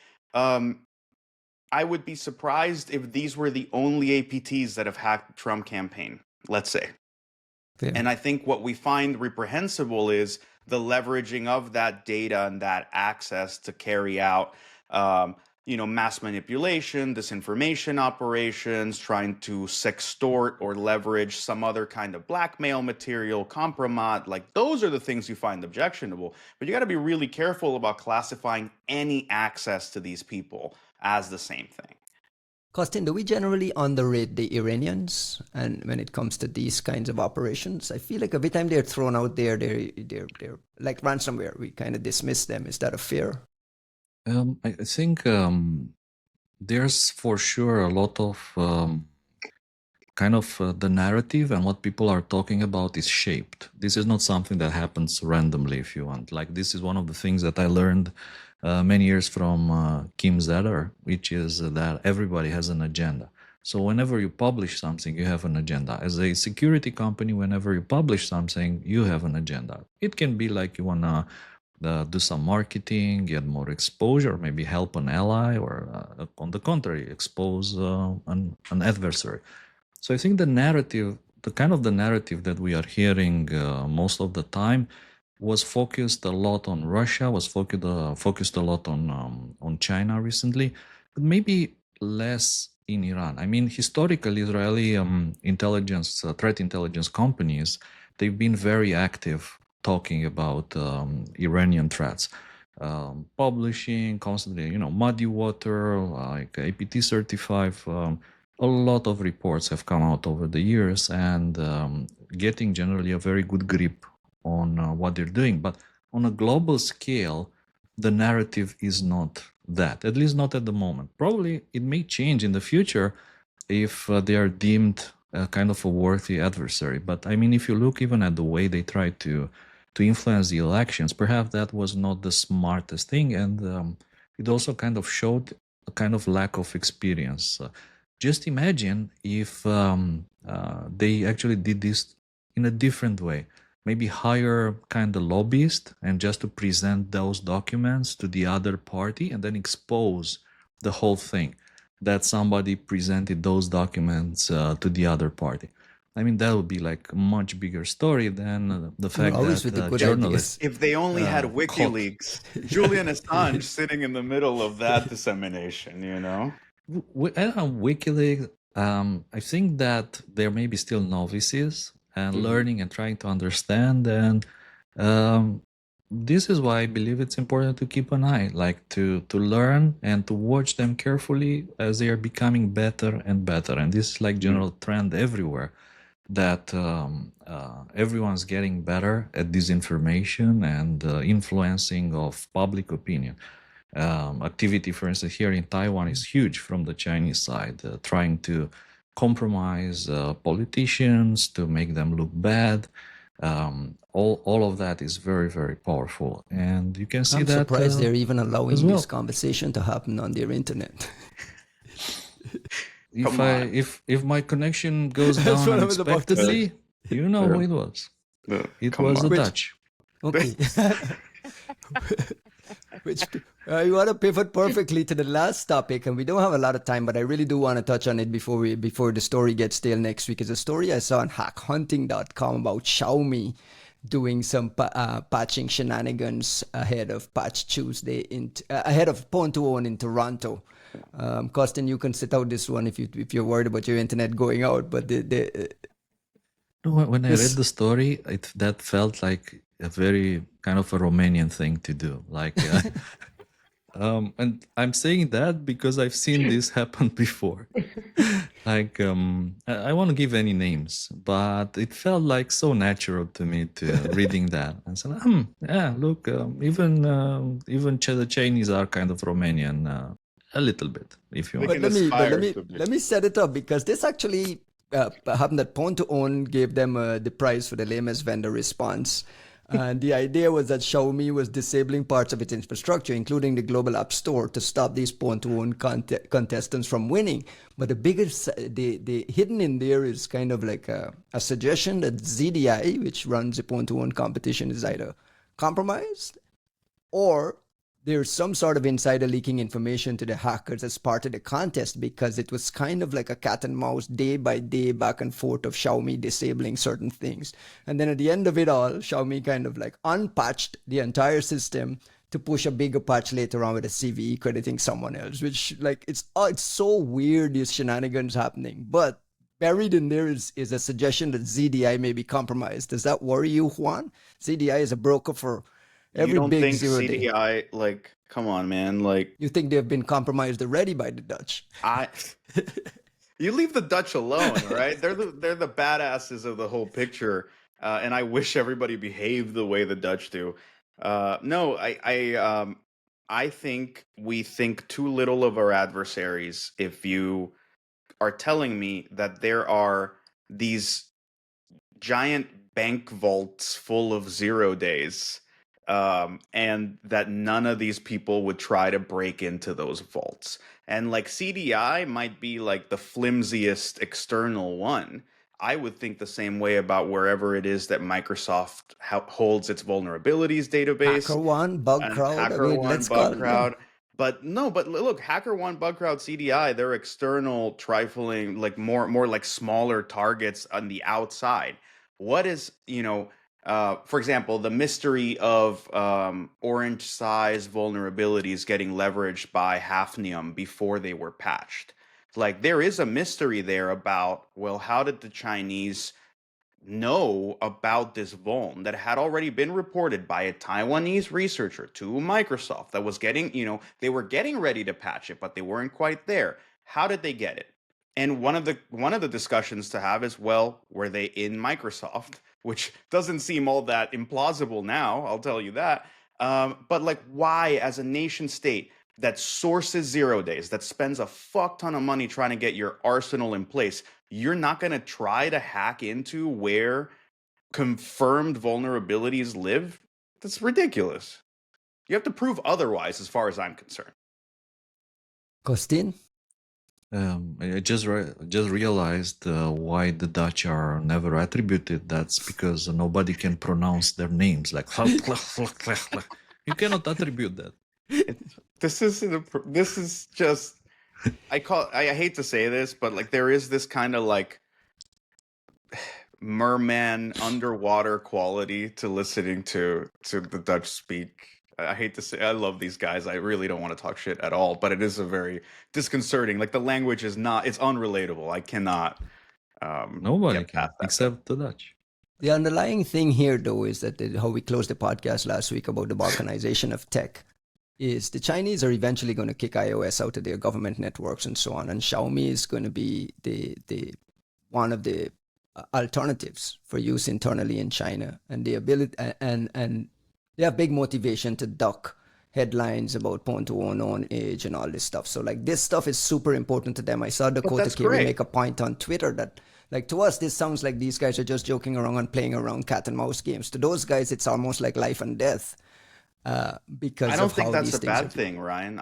I would be surprised if these were the only APTs that have hacked the Trump campaign, let's say. And I think what we find reprehensible is the leveraging of that data and that access to carry out mass manipulation, disinformation operations, trying to sextort or leverage some other kind of blackmail material, compromise. Like those are the things you find objectionable. But you got to be really careful about classifying any access to these people as the same thing. Kostin, do we generally underrate the Iranians? And when it comes to these kinds of operations, I feel like every time they're thrown out there, they're like ransomware. We kind of dismiss them. Is that a fear? I think there's for sure a lot of the narrative and what people are talking about is shaped. This is not something that happens randomly, if you want. Like this is one of the things that I learned many years from Kim Zetter, which is that everybody has an agenda. So whenever you publish something, you have an agenda. As a security company, whenever you publish something, you have an agenda. It can be like you want to do some marketing, get more exposure, maybe help an ally, or on the contrary, expose an adversary. So I think the narrative, the narrative that we are hearing most of the time was focused a lot on Russia, was focused a lot on China recently, but maybe less in Iran. I mean, historically, Israeli threat intelligence companies, they've been very active talking about Iranian threats, publishing constantly, muddy water, like APT certified. A lot of reports have come out over the years and getting generally a very good grip on what they're doing. But on a global scale, the narrative is not that, at least not at the moment. Probably it may change in the future if they are deemed kind of a worthy adversary. But I mean, if you look even at the way they try to influence the elections, perhaps that was not the smartest thing. And it also kind of showed a kind of lack of experience. Just imagine if they actually did this in a different way. Maybe hire kind of lobbyist and just to present those documents to the other party and then expose the whole thing that somebody presented those documents to the other party. I mean, that would be like a much bigger story than the fact that journalists... If they only had WikiLeaks, Julian Assange sitting in the middle of that dissemination, WikiLeaks, I think that there may be still novices and learning and trying to understand. And this is why I believe it's important to keep an eye, like to learn and to watch them carefully as they are becoming better and better. And this is like general trend everywhere, that everyone's getting better at disinformation and influencing of public opinion. Activity, for instance, here in Taiwan is huge from the Chinese side, trying to compromise politicians to make them look bad. All of that is very, very powerful, and you can see I'm that. I'm surprised they're even allowing this conversation to happen on their internet. If my connection goes down unexpectedly, you know who it was. It was the Dutch. Okay. You want to pivot perfectly to the last topic, and we don't have a lot of time, but I really do want to touch on it before the story gets stale next week. Is a story I saw on hackhunting.com about Xiaomi doing some patching shenanigans ahead of Patch Tuesday ahead of Pon2Own in Toronto. Kostin, you can sit out this one if you're worried about your internet going out. But when I read the story, that felt like a very kind of a Romanian thing to do. Like And I'm saying that because I've seen this happen before. Like, I won't give any names, but it felt like so natural to me to reading that. And so, yeah, look, the Chinese are kind of Romanian, a little bit, if you They want. But can aspire to be. let me set it up because this actually happened that Point to Own gave them the prize for the lamest vendor response. And the idea was that Xiaomi was disabling parts of its infrastructure, including the global app store, to stop these Point to Own contestants from winning. But the biggest, the hidden in there is kind of like a suggestion that ZDI, which runs the Point to Own competition, is either compromised or there's some sort of insider leaking information to the hackers as part of the contest because it was kind of like a cat and mouse day by day back and forth of Xiaomi disabling certain things. And then at the end of it all, Xiaomi kind of like unpatched the entire system to push a bigger patch later on with a CVE crediting someone else, which like it's so weird, these shenanigans happening. But buried in there is a suggestion that ZDI may be compromised. Does that worry you, Juan? ZDI is a broker for You every don't big think zero day. CDI, like, come on, man, like, You think they've been compromised already by the Dutch? I you leave the Dutch alone, right? They're the badasses of the whole picture, and I wish everybody behaved the way the Dutch do. No, I think we think too little of our adversaries. If you are telling me that there are these giant bank vaults full of 0 days, and that none of these people would try to break into those vaults. And like CDI might be like the flimsiest external one. I would think the same way about wherever it is that Microsoft holds its vulnerabilities database HackerOne, Bug and Crowd. I mean, HackerOne, let's call it. Yeah. Bugcrowd. But no, but look, HackerOne, Bugcrowd, CDI, they're external, trifling, like more like smaller targets on the outside. What is, for example, the mystery of orange size vulnerabilities getting leveraged by Hafnium before they were patched? Like there is a mystery there about, well, how did the Chinese know about this vuln that had already been reported by a Taiwanese researcher to Microsoft that was getting, they were getting ready to patch it, but they weren't quite there. How did they get it? And one of the discussions to have is, well, were they in Microsoft? Which doesn't seem all that implausible now, I'll tell you that. But like, why, as a nation state that sources 0 days, that spends a fuck ton of money trying to get your arsenal in place, you're not going to try to hack into where confirmed vulnerabilities live? That's ridiculous. You have to prove otherwise, as far as I'm concerned. Costin? I just realized why the Dutch are never attributed. That's because nobody can pronounce their names. Like you cannot attribute that. This is just I hate to say this, but like there is this kind of like merman underwater quality to listening to the Dutch speak. I hate to say, I love these guys. I really don't want to talk shit at all, but it is a very disconcerting. Like the language is not, it's unrelatable. I cannot. Nobody get can past that. except the Dutch. The underlying thing here, though, is that how we closed the podcast last week about the balkanization of tech is the Chinese are eventually going to kick iOS out of their government networks and so on, and Xiaomi is going to be the one of the alternatives for use internally in China, and the ability and they have big motivation to duck headlines about point to unknown age and all this stuff. So like this stuff is super important to them. I saw Dakota that's Kiri great. make a point on Twitter that like to us this sounds like these guys are just joking around and playing around cat and mouse games. To those guys it's almost like life and death. Because I don't of think how that's these a things are bad thing, Ryan.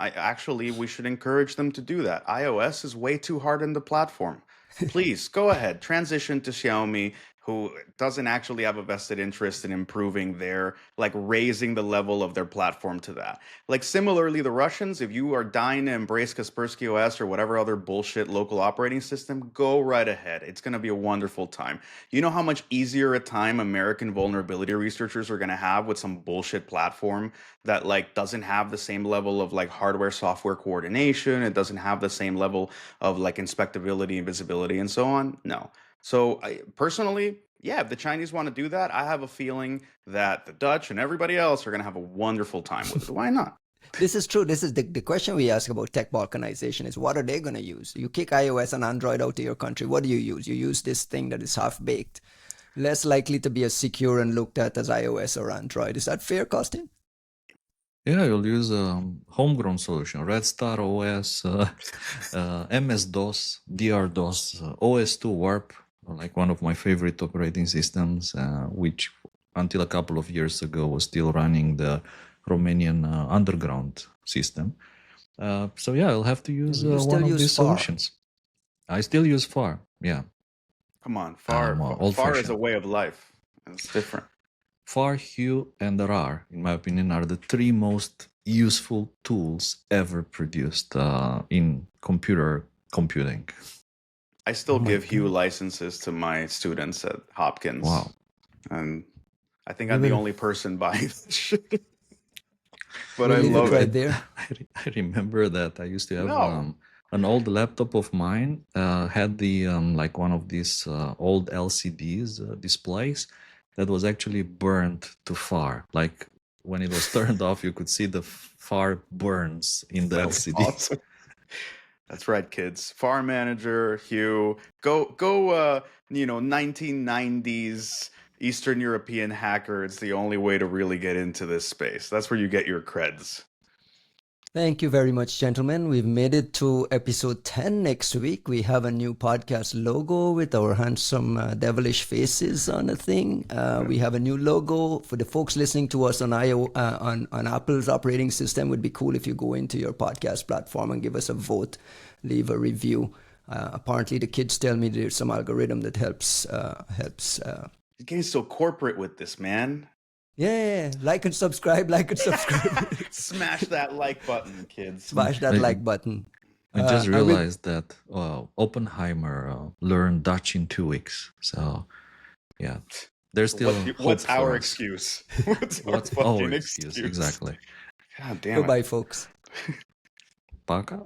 We should encourage them to do that. iOS is way too hard on the platform. Please go ahead, transition to Xiaomi, who doesn't actually have a vested interest in improving their, like raising the level of their platform to that. Like similarly, the Russians, if you are dying to embrace Kaspersky OS or whatever other bullshit local operating system, go right ahead. It's going to be a wonderful time. You know how much easier a time American vulnerability researchers are going to have with some bullshit platform that like doesn't have the same level of like hardware software coordination, it doesn't have the same level of like inspectability and visibility and so on? No. So personally, yeah, if the Chinese want to do that, I have a feeling that the Dutch and everybody else are going to have a wonderful time with it. Why not? This is true. This is the question we ask about tech balkanization is what are they going to use? You kick iOS and Android out of your country. What do you use? You use this thing that is half baked, less likely to be as secure and looked at as iOS or Android. Is that fair, Costin? Yeah, you'll use a homegrown solution, Red Star OS, MS-DOS, DR-DOS, OS2 Warp, like one of my favorite operating systems, which until a couple of years ago was still running the Romanian underground system. So yeah, I'll have to use one of these solutions. I still use FAR, yeah. Come on, FAR is a way of life. It's different. FAR, Hue, and RAR, in my opinion, are the three most useful tools ever produced in computing. I still give Hue licenses to my students at Hopkins. Wow. And I think I'm the only person buying this shit. But I love it. There. I remember that I used to have an old laptop of mine had the like one of these old LCDs displays that was actually burned to FAR. Like when it was turned off, you could see the FAR burns in the LCD. Awesome. That's right, kids. FAR Manager, Hue, go 1990s Eastern European hacker. It's the only way to really get into this space. That's where you get your creds. Thank you very much, gentlemen. We've made it to episode 10 next week. We have a new podcast logo with our handsome devilish faces on a thing. We have a new logo for the folks listening to us on on Apple's operating system. It would be cool if you go into your podcast platform and give us a vote, leave a review. Apparently, the kids tell me there's some algorithm that helps. You're getting so corporate with this, man. Yeah, like and subscribe, Smash that like button, kids. Smash that like button. I just realized that Oppenheimer learned Dutch in 2 weeks. So, yeah, there's still what's our excuse? What's our excuse? Exactly. God damn it. Goodbye, folks. Пока.